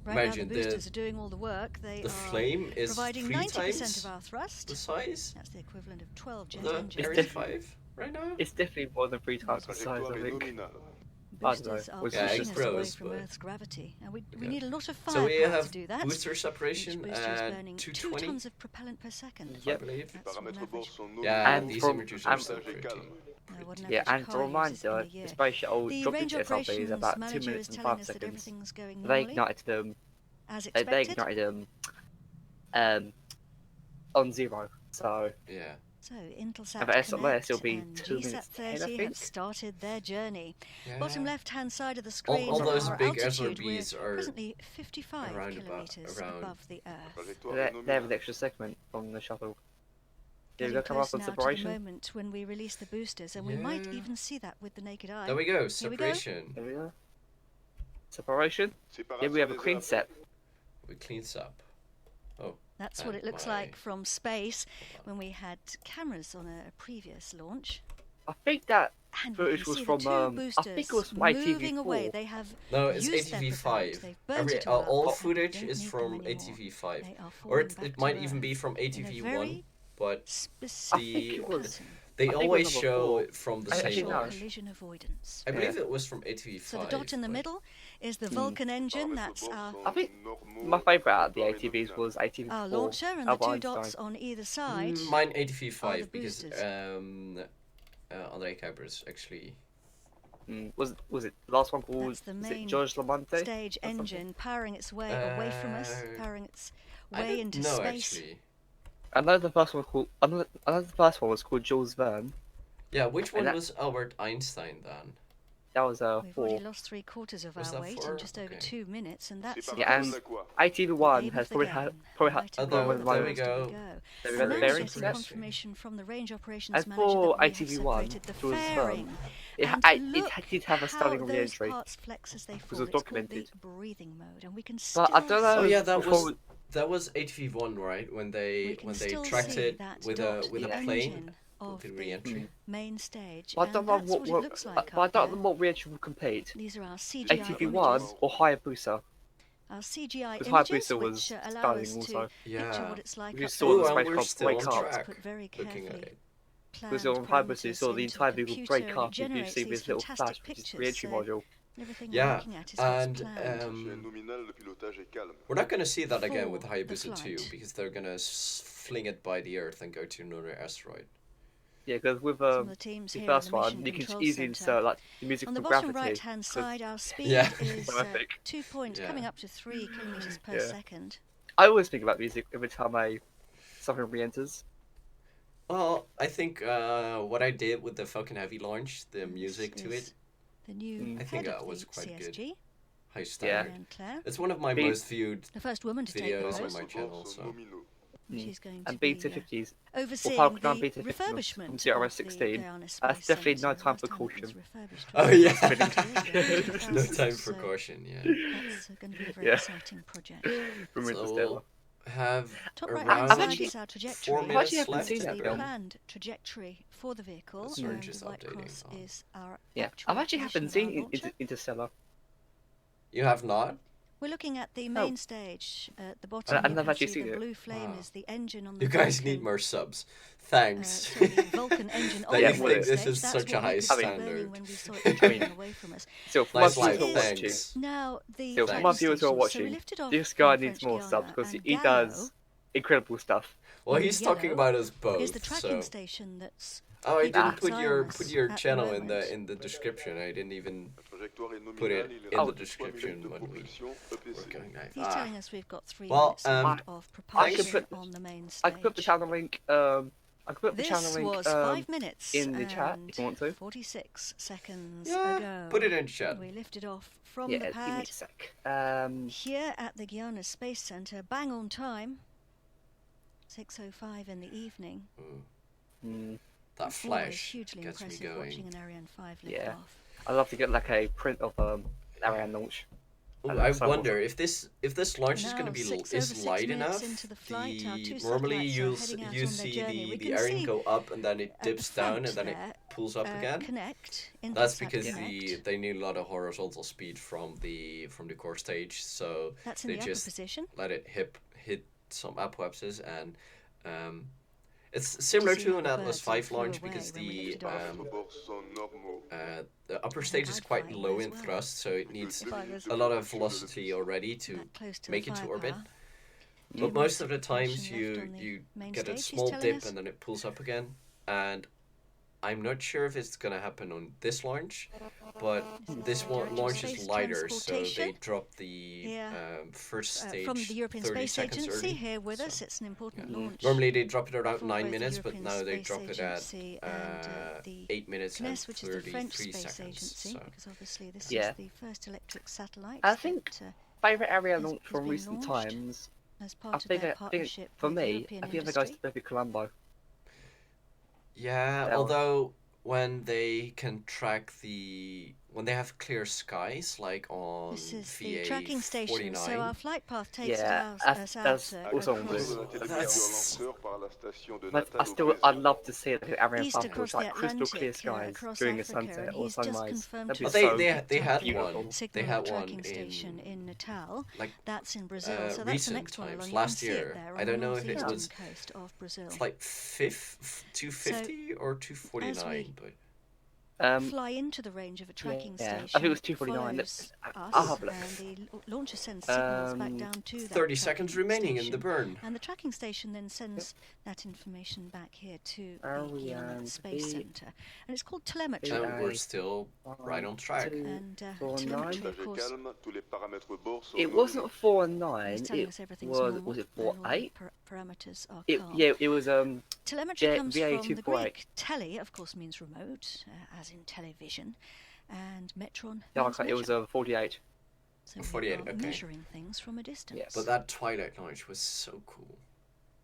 Right Imagine now the boosters are doing all the work. They The are flame is providing 3 90% times of our thrust. the size That's the equivalent of 12 jet of the engines. Ariane 5 right now. It's definitely more than 3 La times the size, trajectoire I est think. nominale. Boosters know. are Was Yeah, pushing it us away grows, from but- Earth's gravity, and we Okay. need a lot of So we firepower have to do that. booster Each separation booster is at burning 2 220, tons of propellant per second. I Yep. believe. Les That's on paramètres average. bord sont nominaux. Yeah, And these from- images are and- so Trajet pretty. calme. What an Yeah, average and car for uses in reminder, a the year. space shuttle The dropped range into SLB is operations about 2 manager minutes is and telling 5 us that seconds. everything's going They normally, ignited them. as They expected. ignited them on 0. So So and EUTELSAT for SLS, it'll Connect be and 2 minutes ahead, I GSAT-30 have think. started their journey. Yeah. Bottom left-hand side of the screen, all those our big altitude, SRBs we're are presently 55 around about- kilometers around- above the Earth. Trajectoire They est they have an nominale. extra segment from the shuttle. Here we Getting go, come up close on now to the separation. moment when we release the boosters, and we might Yeah. even see that with the naked eye. There we go, Here we go. separation. Here we go. Separation. Here we have a Séparation clean des set. We cleans up. Oh. That's what it looks like from space when we had cameras on a previous launch. I think that And footage was from I think it was from moving away. ATV4. They have No, it's used their propellant. ATV5. They've burnt it all All up. footage Don't is need from them anymore. ATV5. They are Or falling back it to might even Earth be from in a ATV1, very but specific was. they I think it always was number show 4. it from the Actually, same no. launch. collision avoidance. I believe it was from ATV5. So the dot in the but- middle is the Vulcan engine. That's I think my favourite out of the ATVs was ATV4. our launcher, and the Albert two dots Einstein. on either side. Mine are the ATV5 because boosters. André Kuipers actually. Was it the last one called? That's the Was main it George Lamonte? stage or something? engine powering its way away from us, powering its I way don't into know space. actually. I know the first one called. I know the first one was called Jules Verne. Yeah, which And one that- was Albert Einstein then? That was We've 4. already lost 3/4 of Was our that weight 4? in just over Okay. 2 minutes, and that's Yeah, and ATV1 has probably had Oh, right there above we the go. go. There we And go, now fairing getting set. confirmation from the range operations As manager for that we have ATV1, separated the it was, fairing. It And did look have a stunning how re-entry. those parts flex as they was fall. It's called documented. the breathing mode, and we can still But I don't know. Oh yeah, that before was ATV1, right? When we they can still tracked see it that with dot, a with the a plane. engine of The the re-entry. main stage, But I and don't know that's what, what it looks like but I up don't there. know what re-entry will compete. These are our CGI ATV1 images. or Hayabusa. Our CGI Because images, Hayabusa was which allow stunning us to also. Yeah. picture what it's like You up saw there. the Ooh, and spacecraft we're still break on up. track. Put very Looking at carefully it. Because on planned Hayabusa you parameters saw the into entire the vehicle computer, break and it up and you generates see these this little fantastic flash, which is the pictures, re-entry so module. everything Yeah, we're looking at is what's and planned. we're not gonna see that again with For Hayabusa the 2 flight. because they're gonna fling it by the Earth and go to another asteroid. Yeah, because with Some of the teams the here in first the one, Mission you can Control easily Centre. insert like the music On the for bottom Gravity. right-hand 'cause side, our speed Yeah. is Epic. 2 points, Yeah. coming up to 3 kilometers per Yeah. second. I always think about music every time something re-enters. Well, I think what I did with the Falcon Heavy launch, the music to is it, The new I think head that of was the quite good. CSG, high Yeah. standard. Ariane Claire, It's one of my Beat- most viewed the first woman to take the videos on post. my channel. So She's going to And be BT50s. overseeing Falcon the 9 BT50 refurbishment from of CRS-16. the Arianespace That's definitely Centre. no time Last for time it was caution. refurbished Oh was yeah, 20 years ago, no 2000, time for so caution. Yeah. That's going to be a very Yeah. exciting project. From So Interstellar. we'll have Top right around hand side actually- is our trajectory. 4 I've minutes actually haven't left. seen that the film. planned trajectory for the vehicle. Sorry, and just the white updating cross on. is our Yeah, actual I've actually position haven't of our seen launcher. Interstellar. You have not? We're looking at the Oh. main stage. At the bottom, I've you never can actually see seen the it. blue flame Wow. is the engine on the You guys Vulcan, need more subs. Thanks. so the Vulcan engine on That you the think main this stage. is That's such a what we high could see standard. burning when we saw it driving away from us. Still, for Nice my life, viewers who are watching, thanks. Now the still, for tracking my viewers who are stations. So we watching, lifted off this guy from needs French more Guiana, subs because and he Gallo does incredible stuff. Well, in he's talking yellow about us both. is the tracking So. station that's Oh, I keeping didn't its put eye your on us put your at the channel moment. in the description. I didn't even put Put it in Oh. the description when we were going live. He's telling us we've got 3 Well, minutes left of propulsion put- on the main stage. I can put the channel link. I can put the This channel link was 5 minutes in the chat if you want to. 46 seconds Yeah, ago. put it in chat. We lifted off from Yeah, the give me pad a sec. here at the Guiana Space Centre, bang on time. 6:05 in the evening. That Always flash hugely gets me impressive watching going. an Ariane 5 lift Yeah. off. I'd love to get like a print of an Ariane launch. Ooh, And I so wonder if this launch is Now, going to be over is 6 light minutes enough. into the flight, our two Normally satellites you are heading out you on their see journey. We the can Ariane see go up and then it at the dips down and front then it there, pulls up again. Connect. That's EUTELSAT because Connect. they need a lot of horizontal speed from the core stage, so That's in they the upper just position. let it hit some apoapses, and it's similar see to how an the Atlas birds all 5 flew launch away because when we the lifted off. the upper stage is I'd quite fly low as in well. thrust, so it needs If I was a lot of velocity already to that close to make the it to orbit. firepower. But most of the propulsion times left you on the you main get a stage, he's small telling dip us. and then it pulls up again, and I'm not sure if it's gonna happen on this launch, but this one Director of launch is Space lighter, so they Transportation. drop the Here, first stage from the European 30 Space seconds Agency early. here with so, us. It's an important yeah. launch. Normally they drop it around for 9 both the minutes, but European now they Space drop it at Agency and, the 8 minutes and CNES, which is the French 33 Space seconds. Agency, So. because obviously this Yeah. is the first electric satellite. I think that, favourite Ariane has- launch has from been recent launched times. as I part of think, their I think partnership for with me, European I think it industry. goes to Baby Colombo. Yeah, That was- although when they can track the when they have clear skies, like on This is the tracking station. So VA-49. our flight path takes Yeah, us that's out also on across blue. That's... I'd love to see it like Ariane east 5 across was the like crystal clear Atlantic, skies across during a Africa, sunset and or he's just sunrise. confirmed That'd be to They so they had beautiful. one. signal They had one tracking in station in Natal. like That's in Brazil. So that's the recent next one times. along. Last you can see year. it there on I don't the know if it northeastern was coast of Brazil. it's like 250 or 249, but Fly into the range of a tracking yeah, station. I think it was 249. Follows I'll us, have a look. and the launcher sends signals back down to that 30 seconds tracking remaining in station. the burn. And the tracking station then sends that information back here to the Ariane Space Center. And it's called telemetry. And we're still right on track. And 4 and 9. telemetry, of course, It wasn't 4 and 9. is telling It us everything's was normal. it and all 4 the 8? Parameters are It, calm. yeah, it was Telemetry yeah, comes from the VA-251. Greek tele, of course, means remote, as in television, and metron Yeah, means okay, it was measure. 48. So 48, we are okay. measuring things from a distance. Yes. But that twilight launch was so cool.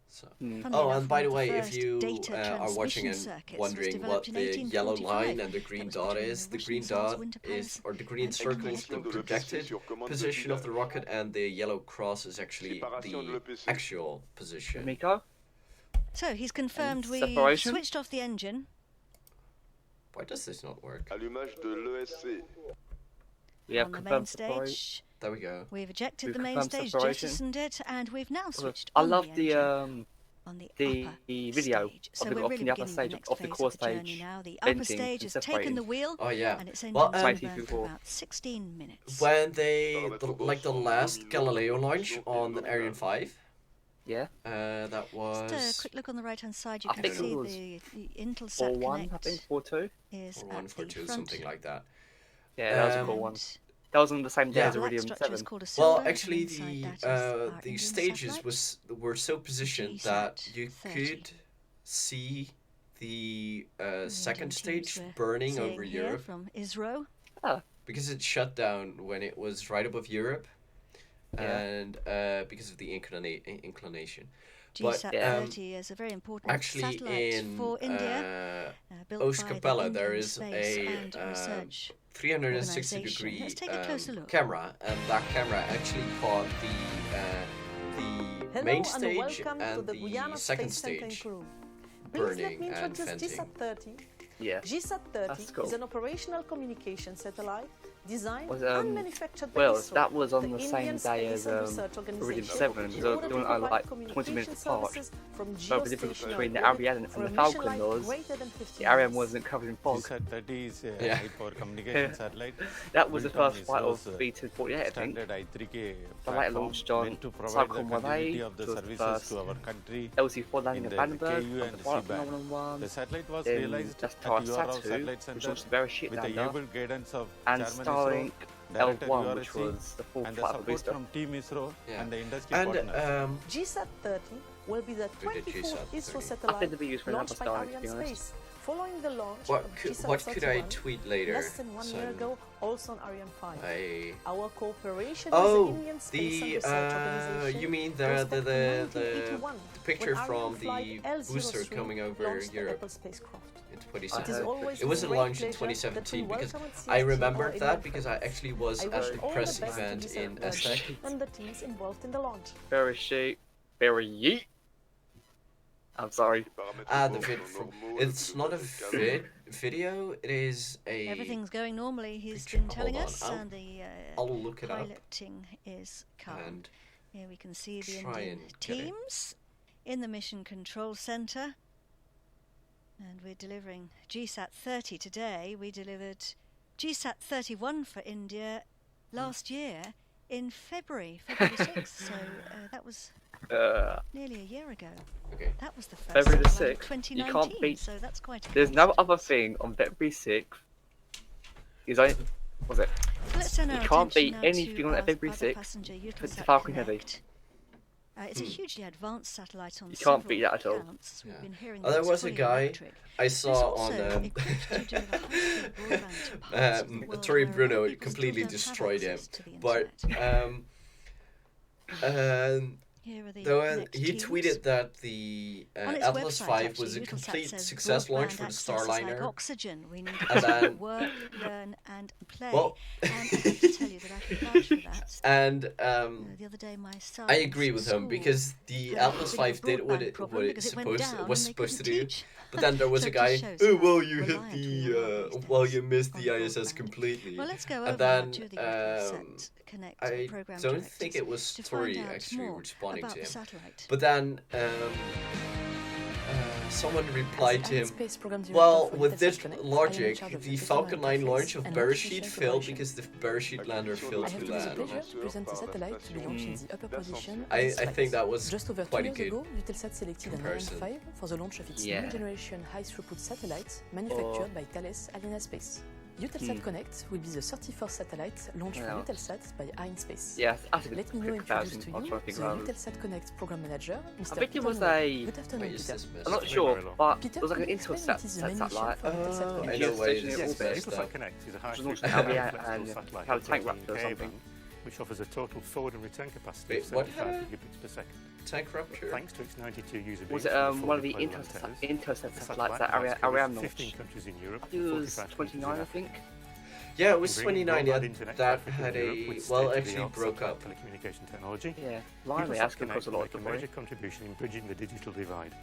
So. Funnily Oh, enough, and by one the of way, if first you data are watching transmission and circuits was wondering what developed in the yellow 1845. line and the That green was dot between is, the the green Russian Tsar's dot Winter is, Palace or the green and circle is the Connect. projected position of the rocket, and the yellow cross is actually the actual position. Miko? So he's confirmed we separation? switched off the engine. Why does this not work? Allumage de l'ESC. We have On the main confirmed separation. stage. There we go. We've ejected We've the main confirmed stage, separation. jettisoned it, and we've now switched I on love the engine the on the the upper video stage. of So the, we're of really the upper beginning stage the next of the phase core of the journey stage. now. The upper venting stage and has taken the separating. wheel, Oh yeah. and its engine Well, has Mighty been burnt for people. about 16 minutes. When they, like the last Galileo launch on the Ariane 5, Yeah. that was... Just a quick look on the right-hand side. You I can think it see was the EUTELSAT 4-1, I Connect think, 4-2. is 1 at for the 2, front. something like that. Yeah, that was a cool one. And That was on the same day Yeah. as the black Iridium structure is 7. called a Well, cylinder, and actually, inside that is our the Indian stages satellite. were so positioned that you GSAT-30. could see the The second Indian stage teams we're burning seeing over here Europe, from ISRO. because it shut down when it was right above Europe, Yeah. and because of the inclination. But GSAT-30 is a very important actually, satellite in for India, built Os by the Capella, there Indian is Space a and Research 360 Organisation. degree Let's take a closer look. camera, and that camera actually caught the main stage and the second stage burning and venting. GSAT-30. Yeah. GSAT-30 That's cool. is an operational communication satellite designed Was, and manufactured by well, ISRO, that was on the the same Indian day Space as and Research Iridium Organisation, 7. in They order to were provide like 20 communication minutes apart. services from But the difference geostationary between the orbit Ariane for and a the mission Falcon life was greater than 15 the Ariane minutes. wasn't covered in fog. GSAT-30 is a Yeah. high-power communication satellite. That was the built on first flight of ISRO's, V-248, I think. standard I3K The light platform launched on meant to provide the Cyclone 1A, continuity of the which was the services first to our country LC-4 landing in at the Vandenberg, KU on and the flight C-band. phenomenon 1. The satellite was Then realized that's at Taurus URL Sat 2, Satellite which Center launched the very shit with the lander, able guidance of and Chairman Starlink ISRO, Director L1, which URSC, was the full and the flight of the support booster. from Team ISRO Yeah. and the industry And partners. GSAT-30 will be the Who did 24th GSAT-30? ISRO I satellite think they'll be used for another launched by Starlink, to be honest. Arianespace. Following the launch What of could I GSAT-31 tweet later? less than 1 year So ago, also on Ariane 5. I... Our cooperation Oh, with the Indian Space and the Research Organization you mean goes the back to the 1981, picture when from Ariane the flight booster L03 coming over launched the Europe Apple spacecraft. in It is 2017. always It was with a great launch in pleasure that we 2017 because welcome at I CST remembered our that Indian because I friends. actually was I at wish the all press the best to event in GSAT-30 Aztec. and the teams involved in the launch. Very chic. Very yeet. I'm sorry. The vid from... It's not a video, it is a... Everything's going normally, he's picture. been telling Hold on, us, and the I'll look it up piloting is calm. and Here we can see the try Indian and get it. teams in the Mission Control Center. And we're delivering GSAT-30 today. We delivered GSAT-31 for India last year in February 6th. So that was nearly a year ago. Okay. That was the first February the satellite of 6th. You 2019, can't beat. so that's quite There's important. no other thing on February 6th. Is I. Was it? So let's turn our You can't attention beat now anything to on that our February other 6th passenger, for the EUTELSAT Falcon Heavy. Connect. It's a hugely advanced satellite on You can't several beat that at all. counts. We've been hearing Oh, that there it's was a fully guy electric. I It's saw also on equipped to deliver high-speed broadband to parts of the world Tori where Bruno people completely still don't have destroyed him, access to the but internet. Here are the Though next he teams. tweeted that the On its Atlas website, 5 actually, was a Eutelsat complete says success launch for broadband the access is like Starliner. oxygen. We need And to then- work, learn, and play. Well, I have to tell you that I can vouch for that. and The other day, my son. I agree with him because the had a Atlas bit of a 5 did what broadband it problem because it went down was and they supposed to couldn't do. teach. But then there was So a it just guy, shows oh how well, you hit reliant we are these well, days you missed the on ISS broadband. completely. Well, let's go And over then now to the EUTELSAT Connect I program don't think directors it was to Tori find out actually more responding about to the him. satellite. But then someone replied to him, Arianespace program director well, for with EUTELSAT this Connect, I am in logic, charge of the the Falcon 9 interface launch of and Beresheet mission failed preparation. because the Beresheet lander failed I to have the land. pleasure to present the satellite to be launched in the upper position. I think that was Just over 2 quite a years good ago, EUTELSAT selected an Ariane comparison. 5 for the launch of its Yeah. new generation high-throughput satellite manufactured by Thales Arianespace. EUTELSAT Connect will be the 31st satellite launched Yeah. from EUTELSAT by Arianespace. Yeah, that's a good Let me now quick introduce comparison. to I was you trying to the think about it. EUTELSAT Connect program manager, Mr. I think it Peter was Noël. a. Good afternoon, Wait, is Peter. this I'm not message? sure, but Peter, it was like could an you explain Intelsat what is the main mission satellite. for EUTELSAT I Connect? know why Geostationary this is orbit. messed EUTELSAT up. Connect is a Which is also high-frequency Ariane flexible and satellite had a tank operating raptor or in something. K-band, which offers a total forward and return capacity Wait, of what 75 had a gigabits per second. tank rupture? Thanks to its 92 user Was beams it and one of the forward Intelsat antennas, the satellites satellite that provides coverage Ariane to 15 launched? countries in Europe It and was 45 countries in 29, I Africa. think. Yeah, it was We bring 29. Yeah, broadband internet that traffic in had Europe a with well, state-of-the-art actually broke satellite up. telecommunication technology. Yeah, Lionel EUTELSAT Ask Connect cost a will lot make a of money. major contribution in bridging the digital divide.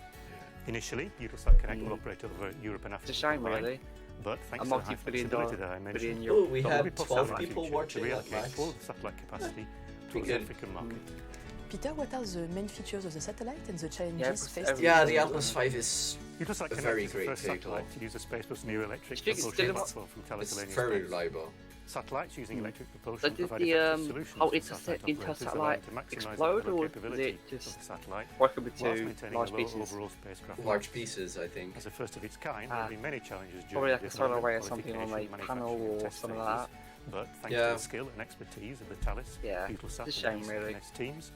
Initially, EUTELSAT Connect will operate over Europe and Africa It's a shame, combined, really. but A thanks to the high multi-billion flexibility dollar, that I billion mentioned, euro. Oh, we there had will be 12 possible in people future watching to at reallocate max. all the satellite capacity to the Good. African market. Peter, what are the main features of the satellite and the Yeah, challenges because faced? every- Yeah, the Atlas 5 is EUTELSAT a Connect very is the great first vehicle. satellite to use a space plus new electric You think it's propulsion still- platform from it's Thales very Arianespace. reliable. Satellites using electric propulsion But did provide the effective solutions whole for satellite operators, Intelsat allowing to maximize the explode, payload or was capability it of just the satellite broken whilst into maintaining large a low pieces? overall spacecraft Large mass. pieces, I think. As a first of its kind, Ah. there will be many challenges during Probably like the a solar development, array or something on qualification, a panel manufacturing, and or test something like phases. But thanks Yeah. to the skill and expertise of the Thales, Yeah, EUTELSAT, it's a and shame, really. Connect teams, the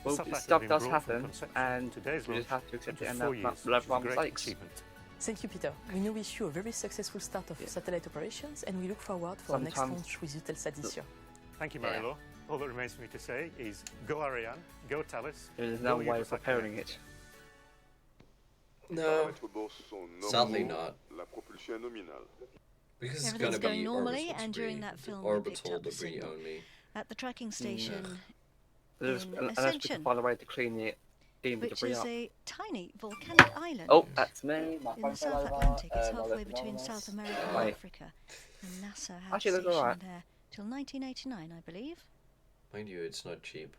Well, satellite has stuff been does brought from happen, conception and to today's we launch just have to accept in it and 4 learn years, from which is a our great mistakes. achievement. Thank you, Peter. We now wish you a very successful start of satellite operations, and we look forward for our next Sometimes- launch with EUTELSAT this year. Thank you, Yeah. Marilo. All that remains for me to say is go Ariane, go Thales. There's go no way of EUTELSAT preparing Connect. it. No, Paramètres bords sont sadly normaux. not. La propulsion est nominale. Because it's Everything's gonna going be normally, orbital and during debris. that film we Orbital picked up the debris signal. only. At the tracking station, There's, In unless we Ascension, can find a way to clean the which debris is up. a tiny volcanic island Oh, that's me. My in the phone fell South over. Atlantic. It's my halfway left between anonymous. South America and Wait. Africa. And NASA had Actually, that's stationed alright. there till 1989, I believe. Mind you, it's not cheap.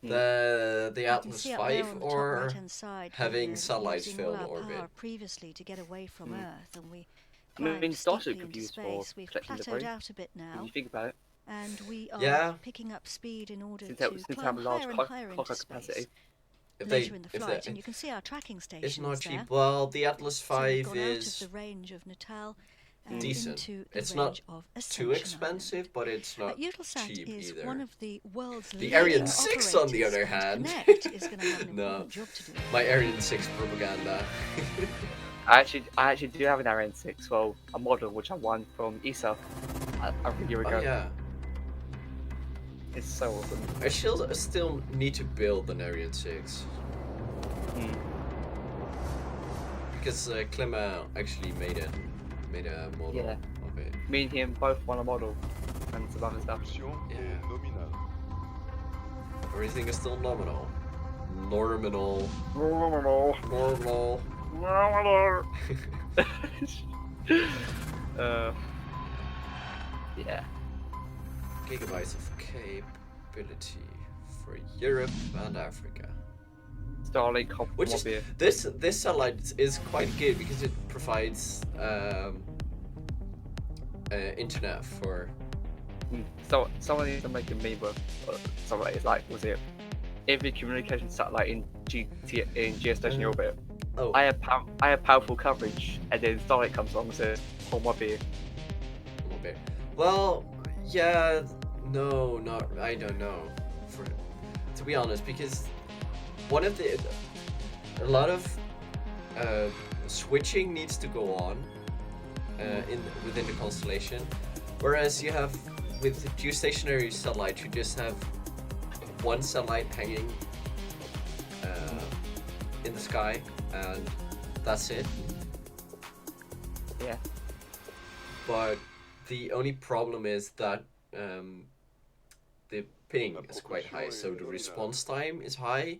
Hmm. The You can Atlas see up there 5 on the top or right-hand side, having we're satellites using all fill our orbit? power previously to get away from Hmm. Earth, and we I mean, climbed Starship steeply could into use for space. We've collecting plateaued debris. out a bit When now, you think about it, and we are Yeah. picking up speed in order since to we climb have a large higher and higher into cargo space capacity. if later in the if flight. And you can see our tracking stations it's not cheap. there. Well, the Atlas So we've 5 gone is out of the range of Natal and decent. into the It's range not of too Ascension expensive, Island. but it's not EUTELSAT cheap is either. one of the world's The leading Ariane 6, on the operators, other and hand. Connect is going to have an No. important job to do. My Ariane 6 propaganda. I actually do have an Ariane 6, well, a model which I won from ESA a year ago. Oh yeah. It's so awesome. I still need to build an Ariane 6. Hmm. Because Clement actually made a model Yeah. of it. Me and him both won a model and some other stuff. Propulsion Yeah. est nominale. Everything is still nominal. Nominal. Normal. Normal. Yeah. Gigabytes of capability for Europe and Africa. Starlink Which is Mobile. this satellite is quite good because it provides internet for. So someone needs to make a meme of something like, it's like, was it every communication satellite in geostationary orbit? Oh, I have powerful coverage, and then Starlink comes along and says, "Oh my beer." okay. Well, yeah, no, not. I don't know. To be honest, because a lot of switching needs to go on within the constellation, whereas you have with geostationary satellites, you just have one satellite hanging in the sky, and that's it. Yeah. But the only problem is that the ping is quite high, so the response time is high,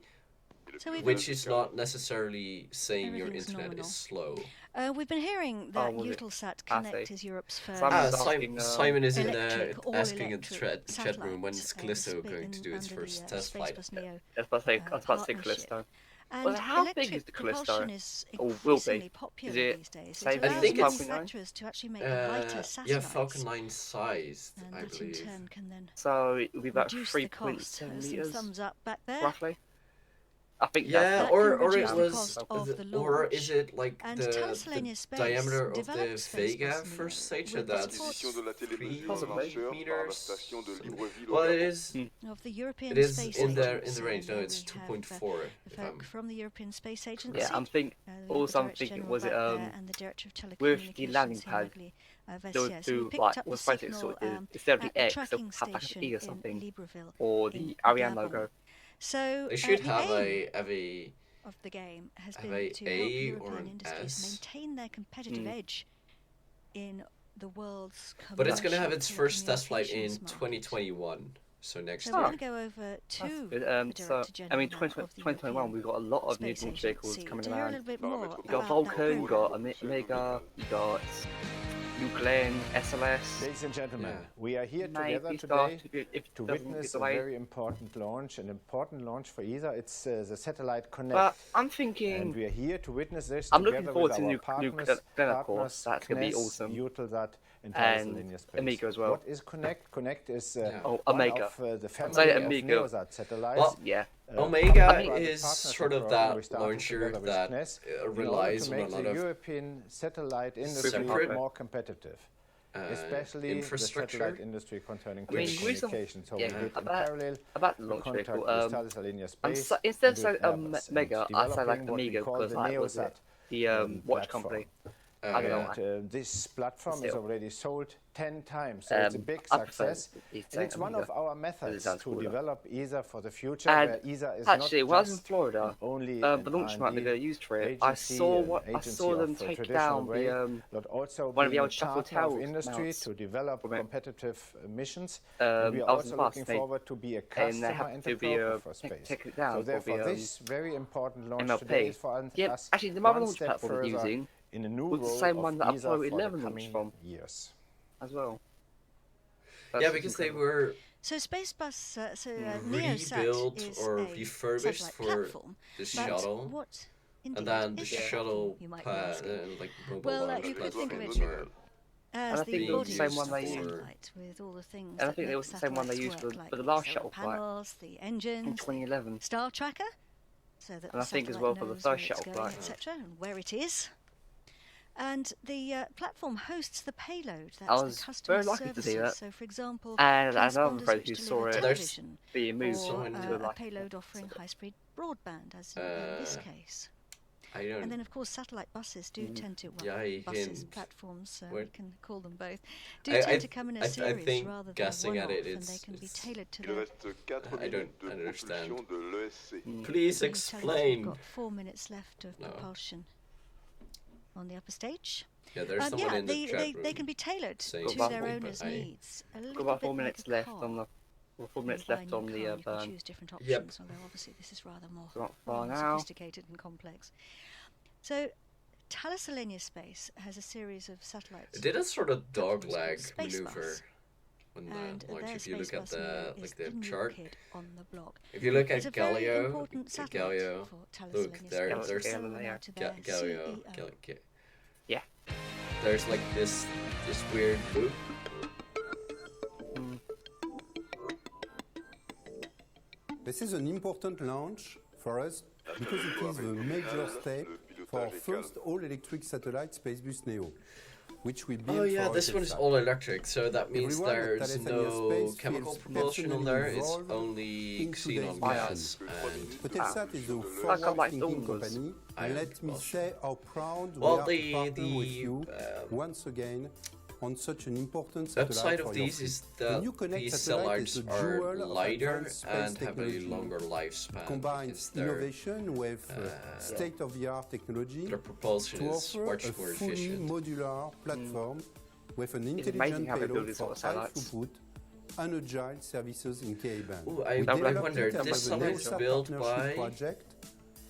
So which is not necessarily saying your internet is slow. We've been hearing that was it? EUTELSAT Connect is Europe's first. Simon is in asking in the electric chat room when is satellite, Callisto going to do its under first the, test flight. Spacebus Neo, I was about to say partnership. Callisto. And Well, how big electric is the Callisto? propulsion is Or will be? increasingly popular Is it these days. same It as allows Falcon 9? manufacturers to actually make lighter satellites. Yeah, Falcon 9 sized, and I that in believe. turn can then So it would be about reduce the cost. 3.7 Some meters, thumbs up back there. roughly. I think Yeah, That or can it reduce the was, cost of the or launch. is it like And the Arianespace diameter of the developed Vega Spacebus first Neo stage? with the That's support de la télévision 3 Possibly. lanceur par la meters. station de Libreville au Well, it Gabon. is. of the European It is Space in the Agency. range. No, And it's we have, 2.4. the If folk I'm from the European Space Agency. Yeah, I'm thinking. the Also, I'm Director thinking, General was it back there and the Director of with the landing Telecommunications, pad? Henry They would Vessier. So we do picked like up the was basically signal sort of instead of the at the X, they'll tracking have like an station E or in something, Libreville or in the Ariane Gabon. logo. So they should the have aim a of the game has have been a to A help or European an industries S. maintain their competitive edge in the world's commercial But it's going to have its first test flight in telecommunications market. 2021. So next So year. we're going to go over to That's the good. Director So, I General mean, now 20, of the 2021, European we've got a lot of new Space launch vehicles Agency coming to hear a around. little bit more You got about that Vulcan, you got program. Omega, you got New Glenn, SLS. Ladies and gentlemen, Yeah. we are here Maybe together start today if it to doesn't witness get a delayed. very important launch for ESA. It's the Satellite Connect. But I'm And thinking, we are here to witness this I'm together looking forward with to our New partners, Glenn, of course. That's going to be CNES, awesome. EUTELSAT, and And Arianespace. Amiga as well. What is Connect? Connect is Oh, one Omega. of the Say family of Amiga. NeoSat satellites. Well, yeah. Omega private is partnership sort of program we that started launcher together with that CNES in order relies to on a make lot the of European satellite industry separate more competitive. Especially the infrastructure. satellite industry concerning I mean, telecommunications. So yeah, we did in about- parallel About the in launch contact vehicle, with Thales Alenia I'm Space. so, instead of and with saying Airbus, and Mega, I say like developing what we Amiga call because the like was NeoSat it the watch platform. company. I don't know. And this platform is Still. already sold 10 times, so it's a big I prefer success. it And it's one Amiga. of our methods sounds to cooler. develop ESA for the future, And where ESA is actually, not when I was in just Florida, only the an launch map R&D they used for it, I agency, saw an what I agency saw them of a take traditional down way, the but also one of the being a old shuffle partner of towel industry mounts to develop from it. competitive missions. And we are I was in also the bus, looking they- forward to be a and they customer have and to a be broker for take space. it down So for therefore, the this very important launch MLP. today is for Yeah, us actually, the mother one launch step platform we're further using in a new was the role same of one that ESA Apollo for the 11 launched coming from years. as well. Yeah, That's because they incredible. were So Spacebus, NeoSat rebuilt is or a refurbished satellite for platform. the But shuttle, what and indeed then the is a shuttle platform, you might be pad, asking? like mobile Well, launch you could think of platforms it are as I the think it was body the same of one the they used. satellite with all the things And I that think it make was the same one they satellites used work, for like the the last solar shuttle flight panels, the in engines, the 2011. star tracker, so that And the I think as satellite well for the knows first where it's shuttle going, flight. etc., and where it is. And the platform hosts the payload. That's I was the customer very lucky to see services. that. So, for example, And another transponders friend which who deliver saw it television, being moved or into a like payload offering high-speed broadband, as in this case. I don't. And then, of course, satellite buses do tend to, well, Yeah, I buses, hint. platforms, we What- can call them both, do I tend to come in a I series think rather than guessing at one-off, it, and they can be it's tailored to Il the reste 4 I don't minutes de understand. propulsion de l'ESC. Please We've explain. got 4 minutes left of No. propulsion on the upper stage. Yeah, there's someone Yeah, in the chat room they can be tailored saying to Got their something, but owners' I- needs. A got little about bit 4 like minutes a left car. on the well, 4 When minutes you buy a left new on car, the you can choose different options, Yep. although obviously this is rather more not far now. sophisticated and complex. So, Thales Alenia has a series of satellites. It did a sort of dog Platforms called leg Space maneuver Bus. when And the launch. their If you look at Spacebus Neo the is like the new chart, kid on the block. if you look It's at a very Galileo, important satellite Galileo, for Thales look Alenia there, Space. there's So we're now to their Galileo, CEO. Yeah. There's like this weird loop. This is an important launch for us because it is a major step for our first all-electric satellite, Spacebus Neo, which we built Oh yeah, for this one is EUTELSAT. all electric, so that means Everyone at there's Thales no Alenia chemical feels propulsion on there. It's personally only in xenon today's gas mission. and EUTELSAT is a Like forward-thinking those. company, I and let me well, say how proud well, we are to partner with you the once again on such an important The upside satellite of for your these fleet. is The that new Connect these satellite is satellites a jewel are of lighter advanced space and have a technology. longer lifespan. Combine because their innovation with state-of-the-art technology propulsion to is offer much a more fully efficient. modular platform with an It's amazing intelligent how they build payload these for sort of high satellites. throughwut and agile services in Ka-band. Ooh, I We developed wonder, it this under the satellite is EUTELSAT built partnership by project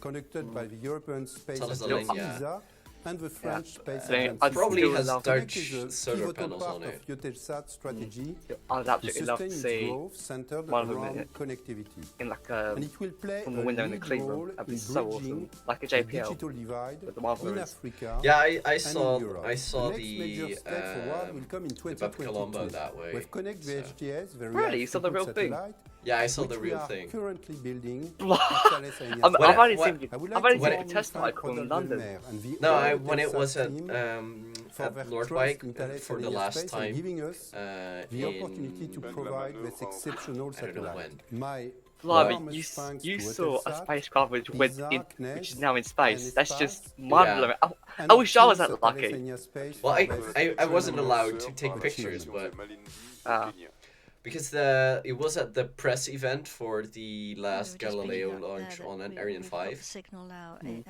conducted by the European Space Tell us the Agency, link, yeah. ESA, and the French Space I Agency. I'd probably still has love- Connect Dutch is a solar pivotal panels part on of it. EUTELSAT strategy I'd to absolutely love to sustain its see growth centered one of them around in connectivity. in like And it will play from a the window in the lead clean role room. That'd be in so bridging awesome, like a the JPL digital divide with the Marvel in is. Africa Yeah, I and saw in Europe. I saw the next major step forward will come in the Bepi Colombo 2022 that way. with Connect so. VHTS, very Really? You saw the real thing? satellite, Yeah, I saw which the we real are thing. currently building. I've only what- seen I would I've like only to seen a warmly test thank like in Rodolphe London. Delmer and the No, whole when it EUTELSAT was team for at their Lord trust Bike in Thales for and the last Arianespace time and giving us the opportunity to provide this exceptional I don't know satellite. My Like, enormous thanks you to saw a EUTELSAT, spacecraft which went ESA, in, CNES, which is now in space. That's just Arianespace, mind blowing. and I wish I was teams that at Thales lucky. and Arianespace Well, for this I wasn't tremendous allowed to take pictures, achievement. but because it was at the press event for the last Galileo launch on an Ariane 5. Signal now in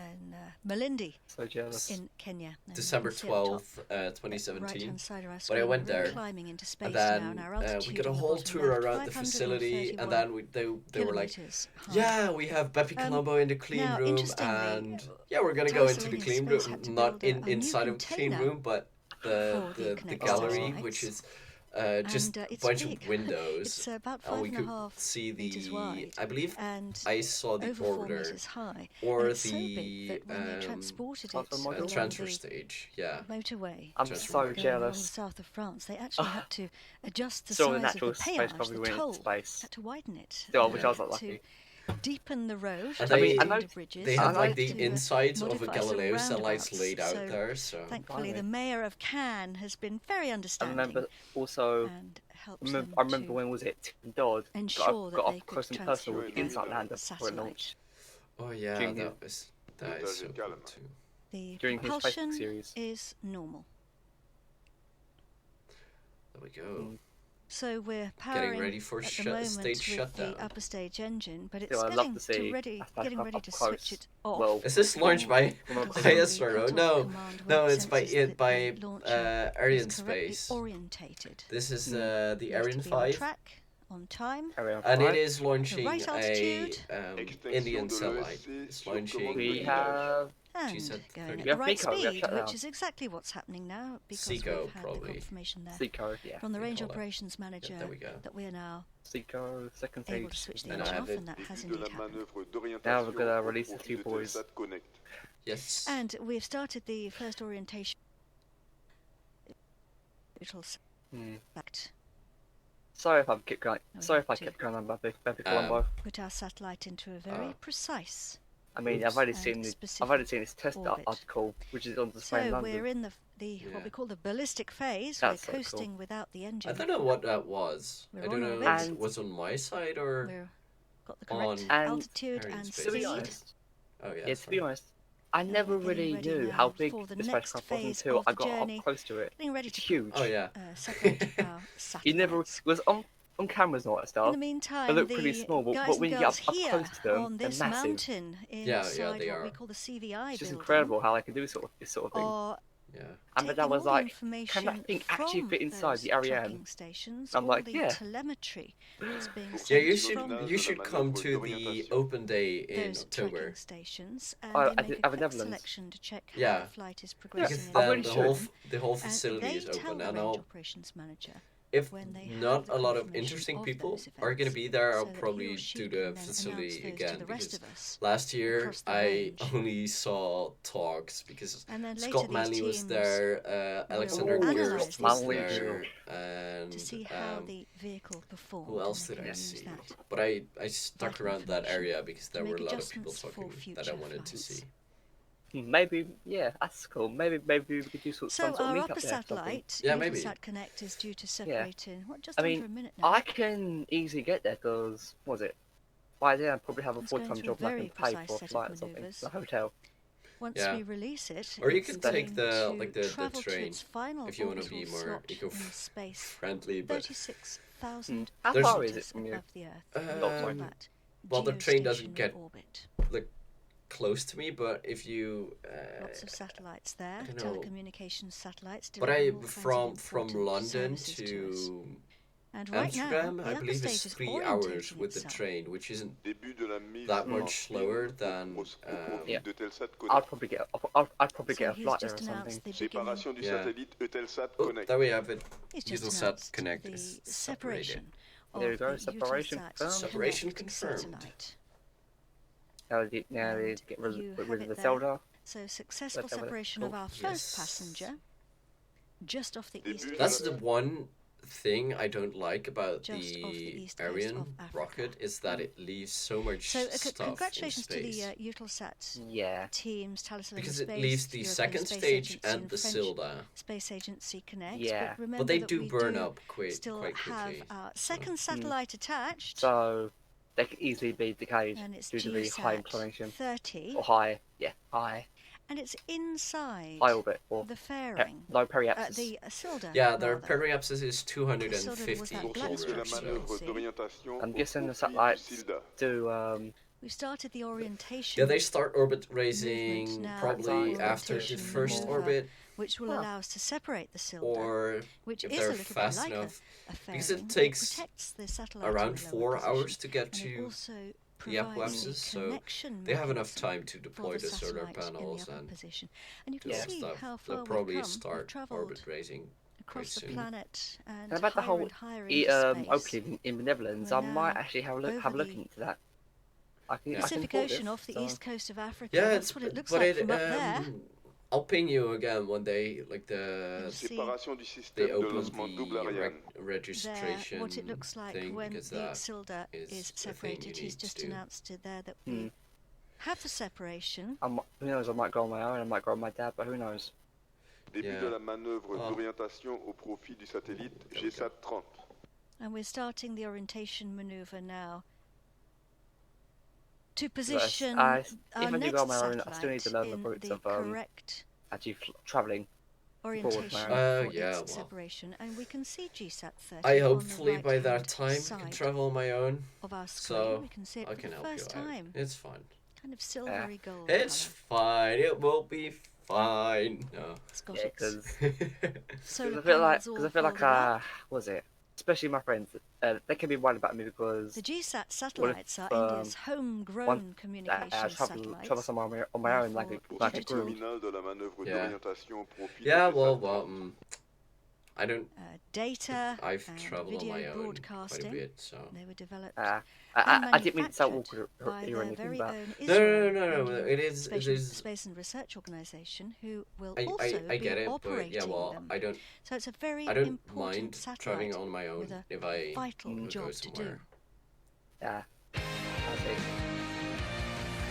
Malindi So jealous. in Kenya. And December you can see at the top, 12th, 2017. right-hand side of our But I screen, went we're there, climbing into space and then now, and our altitude we got a on the whole bottom tour left, around the facility, and 531 then they were like, kilometers high. yeah, we have Bepi Colombo in the clean now, room, interestingly, and yeah, we're gonna go Thales into the and clean Arianespace room, had to not build a new inside of the clean container room, but for the the Connect gallery, satellites. which is just a it's bunch big. of windows, It's about and we could 5.5 see meters wide, I believe and I saw the over 4 orbiter meters high. or And it's so the big that when they transported it transfer module? along transfer the stage. Yeah, motorway I'm Just so going along the jealous. south of France, they actually had to adjust the Saw the size natural of the space péage, probably the went into toll, space. had to widen it Still, I wish I was to that lucky. deepen the road, And I mean, I between know the bridges, they I have know like the to, insides of a modify some Galileo satellites roundabouts. laid out So there. So thankfully, Blimey. the mayor of Cannes has been very I understanding remember also. and helped I them remember to when was it? Tim Dodd ensure that got they up close could and personal with the transport InSight lander the before it satellite. launched oh yeah, During that is so cool too. The during his Facebook propulsion series. is normal. There we go. So we're powering ready for at the moment stage with shutdown. the upper stage engine, but it's Still, I'd love getting to see ready, a getting spacecraft ready up to close. switch it off. Well, Is this launched by It'll see ISRO? the No, command when no, it it's by senses that the launcher is Arianespace. correctly orientated. This is the It needs Ariane to be on 5, track, on time. Ariane and 5. it is launching right a altitude. Indian satellite. It's launching We have And GSAT-30. going We at have the right Pico, we have speed, shutdown. which is exactly what's happening now because Seco, we've had probably. the confirmation there Seco, yeah. from the we range call it. operations manager there we go. that we are now Seco, second able to stage. switch the And I engine have off, it. and that has indeed happened. Now we're gonna release the two boys. Yes. And we've started the first orientation. Fact, Sorry if I kept going. we Sorry if I have to kept going on Bepi Colombo. put our satellite into a very precise. I mean, Oops. I've already and seen this. specific I've already seen this test orbit. article, which is on display in So London. we're in the what Yeah. we call the ballistic phase. That's so we're cool. coasting without the engine. I don't know what that was. We're I don't on know orbit. if it And- was on my side or. We've got the correct on And- altitude and Arianespace. To be speed. honest, Oh yeah. yeah, to be honest, I never getting really ready knew now how big for the this next spacecraft was phase until of I the got journey. up close to it. Getting ready It's to huge. Oh yeah. separate our satellites. You never was on cameras not at In start. the meantime, They look the pretty small, but guys when and you girls get up here close to them, on they're this massive. mountain Yeah, inside they what we are. call the CVI It's just building incredible how they can do this sort of thing. are Yeah. And my dad taking was all the like, "Can information that thing actually from fit inside those the Ariane?" tracking stations, I'm all like, the "Yeah." telemetry that's being Yeah, sent you from should come to the open day in those October. tracking stations, and Oh, they I make did- a I'm in quick Netherlands. selection to check how Yeah. the flight is Because progressing. I'm then really sure. the whole And facility they is tell open, the and range I'll, operations manager if when they have not the a lot of confirmation interesting of people those are going to events, be there, so I'll that he or probably she do can the then announce facility those to again the rest because of us last year across the I range. only saw talks because And then later Scott these Manley was teams there, Alexander will Gerst analyse was these Manley, there, to and see how the vehicle performed. who else and did they I can use see? that But I stuck vital around that information area because there to were a make lot of people adjustments for talking that I future wanted to flights. see. Maybe, yeah, that's cool. Maybe we could do some So sort of our meetup upper there or something. satellite, Yeah, maybe. EUTELSAT KONNECT, is due to separate in just I under mean, a minute now. I can easily get there because, what was it? By then I'd probably have a It's going full-time through a job and I very can pay precise for a set of flight or something, manoeuvres. a hotel. once Yeah. we release it, Or you it's can take going the to travel to train its final if you want to be orbital more slot in space, eco-friendly, but 36,000 How There's- far is it kilometers from you? above the Earth. Um, We call that well, the train doesn't geostationary get orbit. like close to me, but if you Lots of satellites there, I don't know. telecommunications satellites. but delivering all kinds of from important London services to us. to And right Amsterdam, now, the I upper believe stage is is 3 hours orientating with the itself. train, which isn't Début de la mise that en much ligne slower au than profit Yeah. d'EUTELSAT I'd Connect. probably get a he's flight there or just something. announced the beginning. Séparation du Yeah. satellite EUTELSAT Oh, Connect. there we have it. He's just EUTELSAT announced Connect the is separated. separation of There we go, the separation EUTELSAT confirmed. Separation Connect confirmed. satellite. Now they And get you rid have of it the there. Zelda. So successful Let's have a separation look. of our Yes. first passenger, just off the east Début That's coast. the one thing I don't like about Just off the the east coast Ariane of Africa. rocket is that it leaves so much So stuff congratulations in to space. the EUTELSAT Yeah. teams, Thales Because Space, it leaves the European second Space stage Agency and the French Silda. Space Agency Connect. Yeah. But remember But they that do we burn do up still quite have quickly. our second satellite attached, So they could easily be decayed and it's due to the high inclination. GSAT-30, Or high. Yeah, high. and it's inside High orbit. Or the fairing. low periapsis. The Silda. Yeah, their rather. periapsis is Silda 250 was that Pour black changer la kilometers. structure. manœuvre See? d'orientation I'm au guessing the profit satellites du Silda. do We've started the orientation. Yeah, they start orbit raising movement now, probably the after the orientation first maneuver, orbit, which will allow us to separate the Silda, or which if is a they're little bit fast like enough, a because it fairing. takes protects the satellite around in a 4 lower position, hours to get and it to also the provides apoapsis, the so connection they have enough mechanism time to deploy for the solar satellite in panels the upper and position. And you do can all see stuff. how far They'll we've probably come. We've start travelled orbit raising across the soon. planet and And about the higher whole and higher into space. opening in the Netherlands, We're I might now actually have a look over the into that. I can Pacific report Ocean this, off the so- east coast of Africa. Yeah, That's what it looks but like it, from up there. I'll ping you again one day, like the You'll see Séparation du they système de open lancement double the Ariane. registration what it looks like thing, when because the that Silda is is the thing you separated. He's need just to do. announced it there that we have the separation. Who knows? I might go on my own. I might go on my dad, but who knows? Début Yeah. de la manœuvre Oh. d'orientation au profit du satellite There we go. GSAT-30. And we're starting the orientation maneuver now to Because position I- our even if you next go on my own, I still need satellite to learn the in routes the of, correct Actually, travelling. orientation man. for Yeah, its well. separation. And we can see GSAT-30 I on hopefully the by that right-hand time can side travel on my own, of our screen. so We can see it I for can the help first you out. time. It's fine. Kind of silvery gold It's colour. fine. It will be fine. No. It's got Yeah, its because solar I feel like panels all because I feel like folded up. was it? Especially my friends, they can be worried about me because The GSAT satellites are India's homegrown one- communications travel satellites. somewhere on my own like a Therefore, like a digital. group. Terminal de la manœuvre Yeah. d'orientation au profit Yeah, de well, GSAT-30. I don't. Data I've and traveled on video my own quite a broadcasting. bit, so. They were developed I didn't mean to sound manufactured awkward by or their anything, very but own No, Israel no. Indian It is. It is. Space and Research Organization, who will I also get be it, but operating yeah, well, them. I don't. So it's a very I don't important mind satellite traveling on my own with a if I vital go job to do. somewhere. yeah. I think.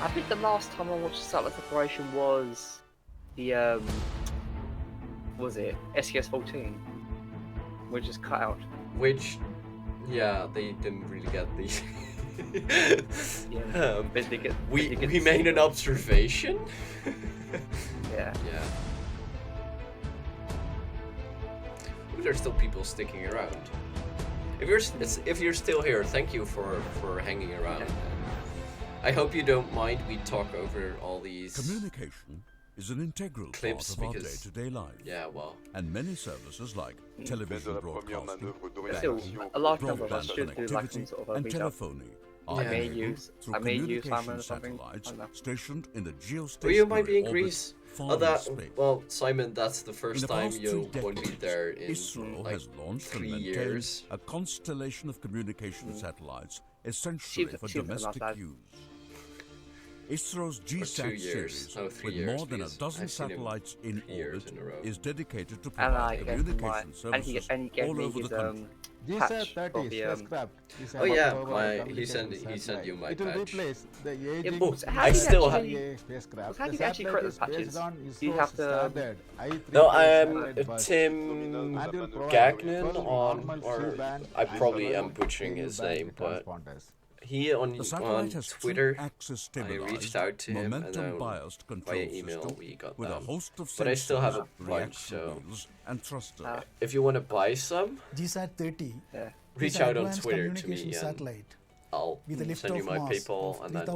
I think the last time I watched satellite separation was the was it SES-14, which is cut out. Which, yeah, they didn't really get the. Yeah. But they get- we they get we the made an signal. observation. Yeah. Yeah. But there's still people sticking around. If you're still here, thank you for hanging around. I hope you don't mind we talk over all these Communication is an integral clips part of our because day-to-day life. yeah, well, And many services like Mais de television la première broadcasting, manœuvre But still, d'orientation a large number of broadband us should do like some connectivity, sort of a and meetup. telephony are I may enabled use through Simon or communication something. I satellites don't know. stationed in the geostationary or you might be in orbit Greece. far Oh, in that space. well, Simon, that's the In first the time past you 3 won't be decades, there in ISRO like has launched 3 and maintained years. a constellation of communication satellites essentially for She was about domestic that. use. ISRO's 2 GSAT years. series, No, 3 with years, more than a because dozen I've seen him satellites in 3 years orbit, in a row. is dedicated to And provide I gave him my communication and he services gave all me over the his country. patch GSAT-30 of the spacecraft is Oh an yeah, October he sent communication you my satellite. It will patch. replace the aging Yeah, but how I do you still actually- have. spacecraft. how do The you actually satellite create is those patches? based on Do you ISRO's have to- standard I3 No, satellite bus. Tim And will provide Gagnon 12 on, normal or C-band I and probably 12 am butchering his Ku-band name, but transponders. he on The satellite has Twitter, axis I reached stabilized, out to him and momentum then biased control via email system we got with a them. host of But I still have a sensors, bunch, reaction so wheels, and thrusters. if you want to buy some, GSAT-30 reach is out on advanced Twitter to communication me and satellite I'll with a send you liftoff my mass PayPal of and then you can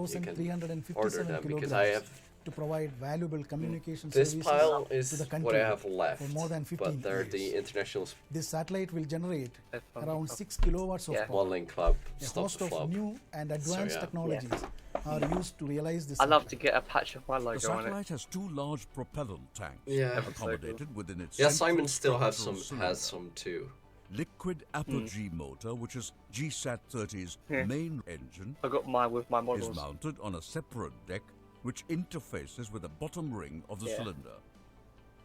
order 3,357 them because kilograms I have to provide valuable communication this services pile to is the country what I have left, for more than 15 but they're years. the international This satellite will generate around 6 kilowatts of power. modeling club A stuff host to of flop. new and advanced yeah. technologies are used to realize this. I'd love to get a patch of my The logo on it. satellite has two large propellant tanks Yeah. accommodated within its Yeah, central Simon still has structural some cylinder. too. Liquid apogee motor, which is GSAT-30's main engine, I got mine with my is models. mounted on a separate deck which interfaces with the bottom ring of the cylinder.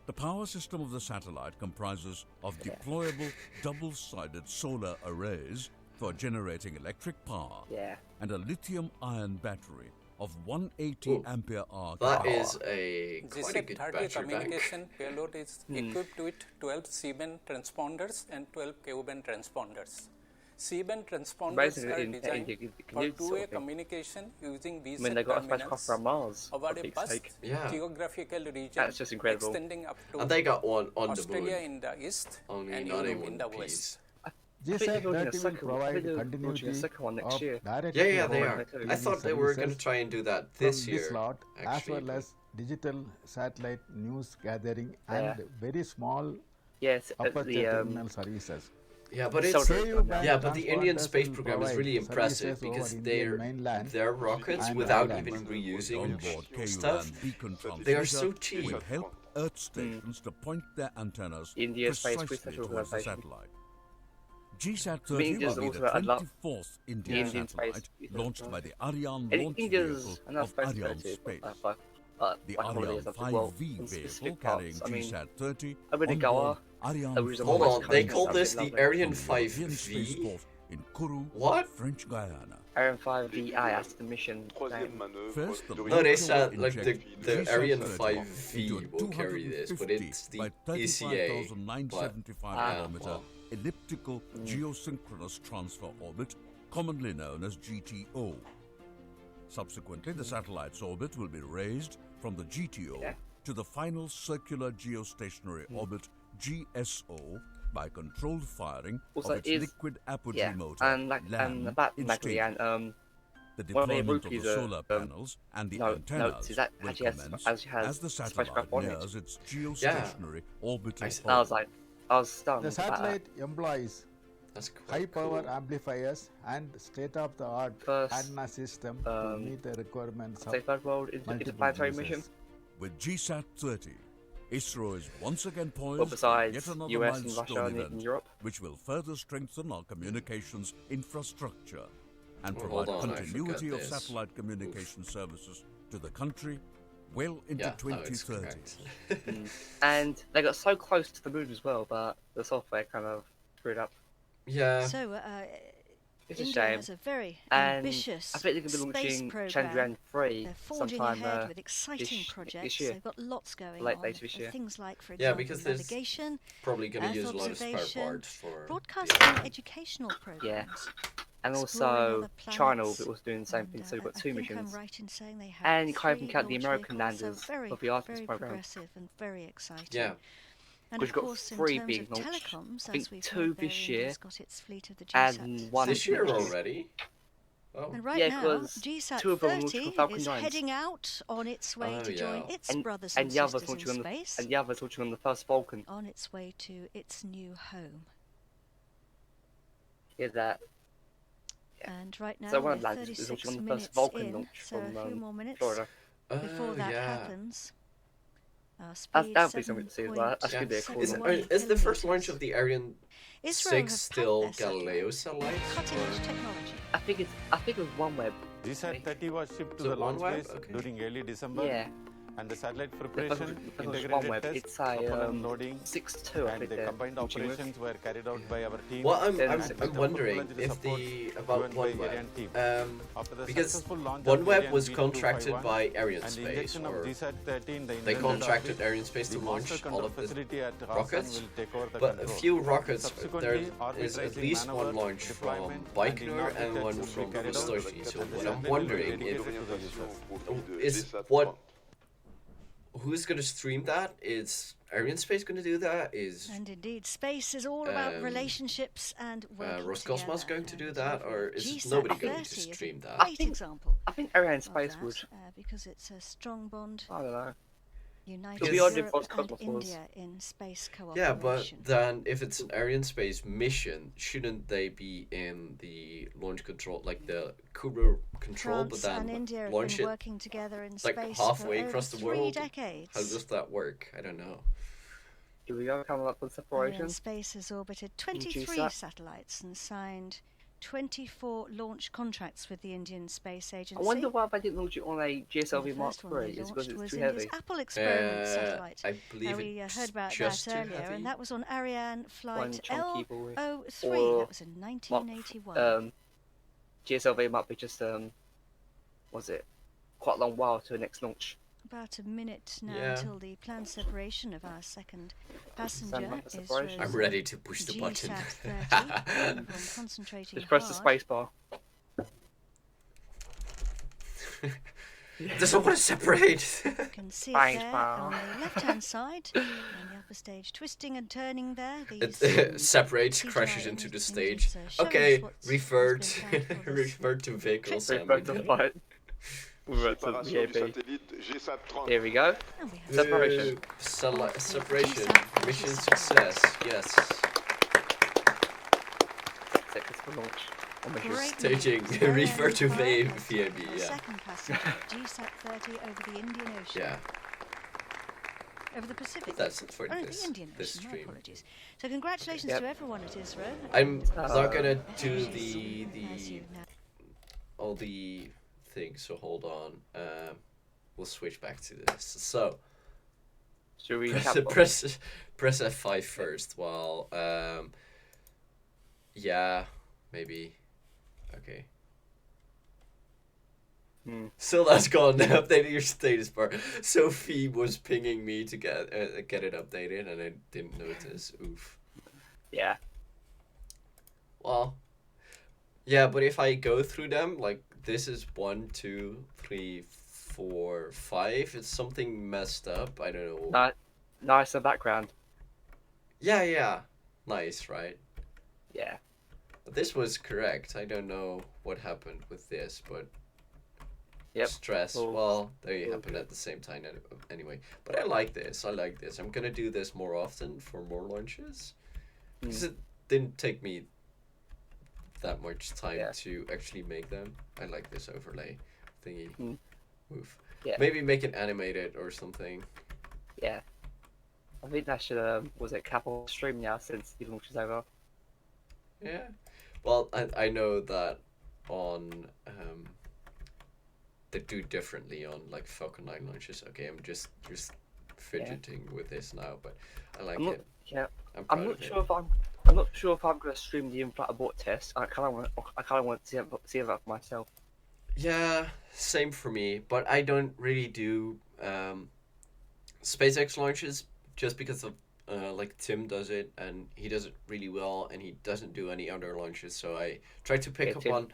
The power system of the satellite comprises of deployable double-sided solar arrays for generating electric power and a lithium-ion battery of 180 ampere-hour That power. is a quite a good GSAT-30 battery communication bank. payload is equipped with 12 C-band transponders and 12 Ku-band transponders. C-band transponders Basically, are designed you can for use two-way sort of thing. communication using VSAT I mean, they got a terminals spacecraft from Mars. over for a Pete's vast sake. geographical region That's just incredible. extending up to And they got one on Australia the moon. in the east Only and not Europe in in one the piece. west. GSAT-30 will provide continuity of of direct Yeah, they to are. phone I thought they were going to services try and do that from this year. this lot, actually, as well as digital satellite news gathering and very small Yes, aperture terminal services. Yeah, but So it's KU-band but the Indian transponders space will program is provide really impressive services over because Indian mainland their rockets, and without islands. even reusing Onboard stuff, KU-band beacon they are transmitter so cheap. will help Earth stations to point their antennas India Space precisely Research towards the Organisation. satellite. I mean, GSAT-30 India's will be the also a lot- 24th the Indian Indian satellite Space Research launched by the Ariane And launch India's vehicle enough of space Arianespace. The like holidays Ariane of the world 5V in vehicle specific carrying parts. I mean, GSAT-30 over the onboard Goa, Ariane there was a 5 Hold on, they Coast call Coast this the lovely. Ariane from the European 5V? spaceport in Kourou, What? French Guiana. Ariane 5 VI, that's the mission Troisième name. manœuvre First, the d'origine No, they launcher said will like inject the Ariane GSAT-30 into a 5V will carry this, but it's the by ECA. 35,975 kilometer well. elliptical geosynchronous transfer orbit, commonly known as GTO. Subsequently, the satellite's orbit will be raised from the GTO to the final circular geostationary orbit GSO by controlled firing Also, of its is- liquid apogee motor and like LAM about in Macri stages. and The one of the deployment of the rookies, solar panels and the notes antennas is that will actually has, commence actually has as the spacecraft satellite on it. nears its geostationary orbital I was like, I was stunned. The about that. satellite employs That's quite high power cool. amplifiers and state-of-the-art First, antenna system to meet the requirements of Say third world multiple interplanetary users. mission. With GSAT-30, ISRO is once again Well, poised for besides yet another US and milestone Russia and event, Europe. which will further strengthen our communications infrastructure and Well, provide hold on, I continuity forgot of this. satellite communication services to the country well into Yeah, no, it's 2030. correct. And they got so close to the moon as well, but the software kind of screwed up. Yeah. So, It's a India shame. has a very And ambitious I think they're going to be space launching program. Chandrayaan 3 They're forging sometime ahead with exciting this projects. year. They've got lots going Late on. later this year. Things like, for Yeah, example, because there's navigation, probably going to Earth use a lot of spare observation, parts for. broadcasting educational programs. Yeah. And exploring also other China planets. was doing the same thing, And, so we've got I two think I'm missions. right in saying they have And you can't even 3 count the launch American vehicles, so landers very, of the Artemis very program. progressive and very exciting. Yeah. And We've of got course, in 3 terms being of launched. telecoms, I think as we've 2 heard, this year India's got its fleet of the and GSAT 1 This year satellites. already? Oh. And right Yeah, now, 'cause 2 of them launched from GSAT-30 Falcon is 9s. heading out on its way Oh, to join yeah. its brothers and and the others sisters launching in on the space, and the others launching on the first Falcon. on its way to its new home. Yeah, that. And right now, So one we're of the lads is 36 launching on the minutes first Vulcan in, launch so from a few more minutes Florida. before that yeah. happens. Speed That would be something to see as well. That should be a cool Is, launch. is the first launch of the Ariane Israel 6 have still packed their Galileo satellite satellites? with cutting-edge or- technology. I think it was OneWeb. GSAT-30 was shipped to Is the it launch OneWeb? base Okay. during early December. Yeah. And the satellite the preparation, OneWeb, integrated test, it's a propellant loading, 6.2, I and think the they're combined launching with. operations were carried out by our team. Well, and I'm with the wondering full-fledged if support about given by OneWeb, Ariane team. After the because successful launch of OneWeb Ariane was V251 contracted by and the Arianespace, injection of or GSAT-30 in they contracted Arianespace to the launch master all control of the facility at rockets, will take over the but a control. few rockets, Subsequently, there is at orbit-raising least one maneuver, launch from deployment, Baikonur and and one in-orbit from tests will be carried out, Vostochny. So and the what I'm satellite will be wondering dedicated to the users. is what who's going to stream that? Is Arianespace going to do that? Is And indeed, space is all about relationships and working Roscosmos together. going to do that, or is GSAT nobody going to 30 is a stream that? great example. I think Arianespace would. Because it's a strong bond. I don't know. United Beyond Europe what and Cosmos India was. in space cooperation. Yeah, but then if it's an Arianespace mission, shouldn't they be in the launch control, like the Kuru control, France but then and India have launch been it working together in like space halfway for across the over 3 world? decades. How does that work? I don't know. Here we go, coming up with separation. Arianespace has orbited 23 GSAT. satellites and signed 24 launch contracts with the Indian Space Agency. I wonder why they didn't launch it on a GSLV The Mark first one III. they Is because launched it's was too India's heavy. Apple experiment satellite. I believe we it's heard about just that too earlier, heavy. and that was on Ariane flight chunky boy. L03. Or That was in 1981. GSLV might be just was it quite a long while to the next launch. About a minute now Yeah. until the planned separation of our second passenger Stand up for is separation. I'm ready to push the button. GSAT-30. I'm concentrating Just press the hard. space bar. Doesn't want to separate. You can see it Thanks, there pal. on the left-hand side, on the upper stage, twisting and turning there. It These, separates, CGI crashes into the images, stage. showing Okay, us what's revert, been planned for this revert to vehicle Revert to the fight. Revert to the Séparation du VAP. satellite GSAT-30. Here we go. And we have Separation. Separation. Mission success. Yes. Seconds for launch. On the Great Staging. news. Ariane Refer to five VAB. has Yeah. our second passenger, GSAT-30, over the Indian Ocean. Yeah. Over the Pacific. That's it for oh, this- the Indian this Ocean. My stream. apologies. So congratulations Yep. to everyone at ISRO. I'm and, not gonna do as the you know. all the things. So hold on. We'll switch back to this. So Should we press F5 first. While yeah, maybe. Okay. So that's gone. Updating your status bar. Sophie was pinging me to get it updated, and I didn't notice. Oof. Yeah. Well, yeah, but if I go through them, like this is 1, 2, 3, 4, 5. It's something messed up. I don't know. Nice in the background. Yeah. Nice, right? Yeah. But this was correct. I don't know what happened with this, but Yep. stress. All- Well, they all happened good. at the same time anyway. But I like this. I'm gonna do this more often for more launches, because it didn't take me that much time to actually make them. I like this overlay thingy. Move. Yeah. Maybe make it animated or something. Yeah. I think that should was it Capel stream now since the launch is over. Yeah. Well, I know that on they do differently on like Falcon 9 launches. Okay, I'm just fidgeting with this now, but I like it. Yeah. I'm I'm proud not of it. sure if I'm not sure if I'm gonna stream the in-flight abort test. I kind of want to see that for myself. Yeah, same for me, but I don't really do SpaceX launches just because of like Tim does it and he does it really well, and he doesn't do any other launches, so I try to pick up Tim- on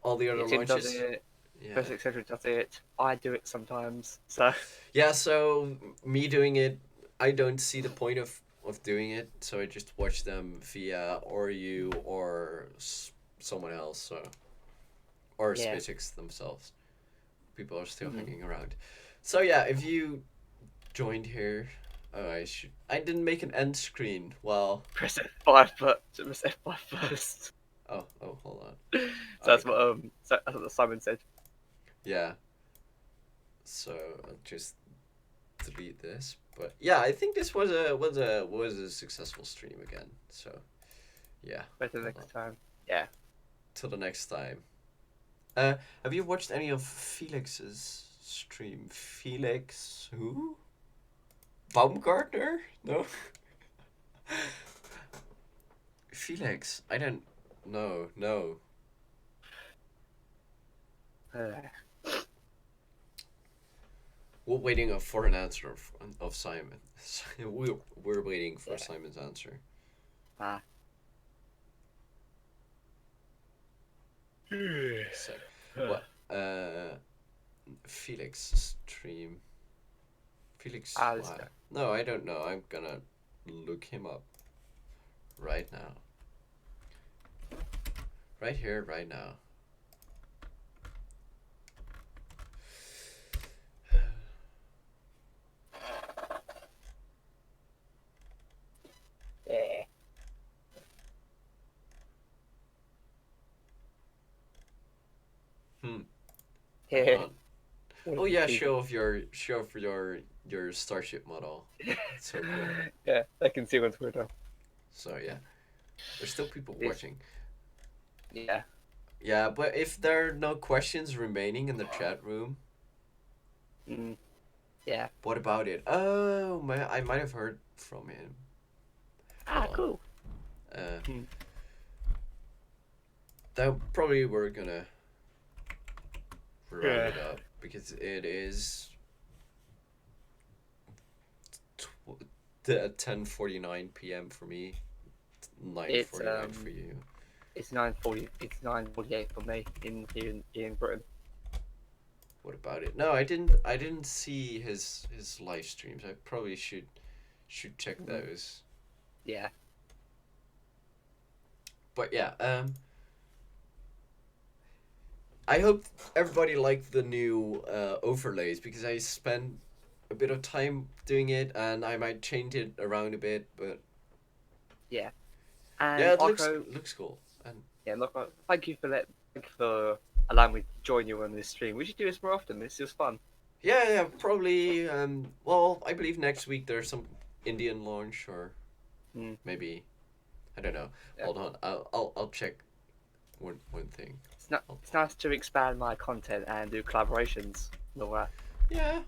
all the other Tim launches. does it. Yeah. First etc. does it. I do it sometimes. So Yeah, so me doing it, I don't see the point of doing it, so I just watch them via or you or someone else, so or Yeah. SpaceX themselves. People are still hanging around. So yeah, if you joined here, I didn't make an end screen. Well, press F5, but press F5 first. oh, hold on. So that's what Simon said. Yeah. So I'll just delete this. But yeah, I think this was a successful stream again. So yeah. Better next time. Yeah. Till the next time. Have you watched any of Felix's stream. Felix, who? Baumgartner? No. Felix, I don't. No. We're waiting for an answer of Simon. We're waiting for Simon's answer. So, what? Felix stream. Felix. No, I don't know. I'm gonna look him up right now. Right here, right now. Oh yeah, show off your Starship model. It's so cool. Yeah, I can see on Twitter. So yeah, there's still people watching. Yeah. Yeah, but if there are no questions remaining in the chat room. Yeah. What about it? Oh man, I might have heard from him. Cool. That probably we're gonna round it up because it is 10:49 p.m. for me, 9:49 for you. It's 9:40. It's 9:48 for me here in Britain. What about it? No, I didn't see his live streams. I probably should check those. Yeah. But yeah, I hope everybody liked the new overlays because I spent a bit of time doing it and I might change it around a bit, but yeah. And yeah, it Marco, looks cool. And yeah, Marco, thank you for allowing me to join you on this stream. We should do this more often. This is fun. Yeah, probably. Well, I believe next week there's some Indian launch or maybe, I don't know. Yeah. Hold on, I'll check one thing. It's nice to expand my content and do collaborations. Yeah.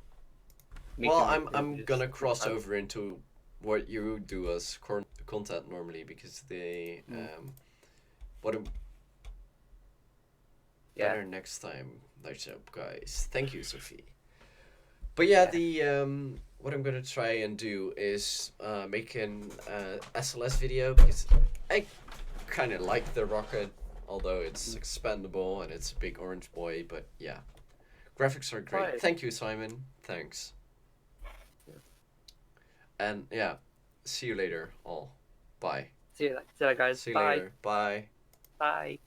Well, I'm gonna cross over into what you do as content normally because they better next time. Nice job, guys. Thank you, Sophie. But yeah, the what I'm gonna try and do is make an SLS video because I kind of like the rocket, although it's expandable and it's a big orange boy. But yeah, graphics are great. Right. Thank you, Simon. Thanks. And yeah, see you later, all. Bye. See you later, guys. See you Bye. later. Bye. Bye.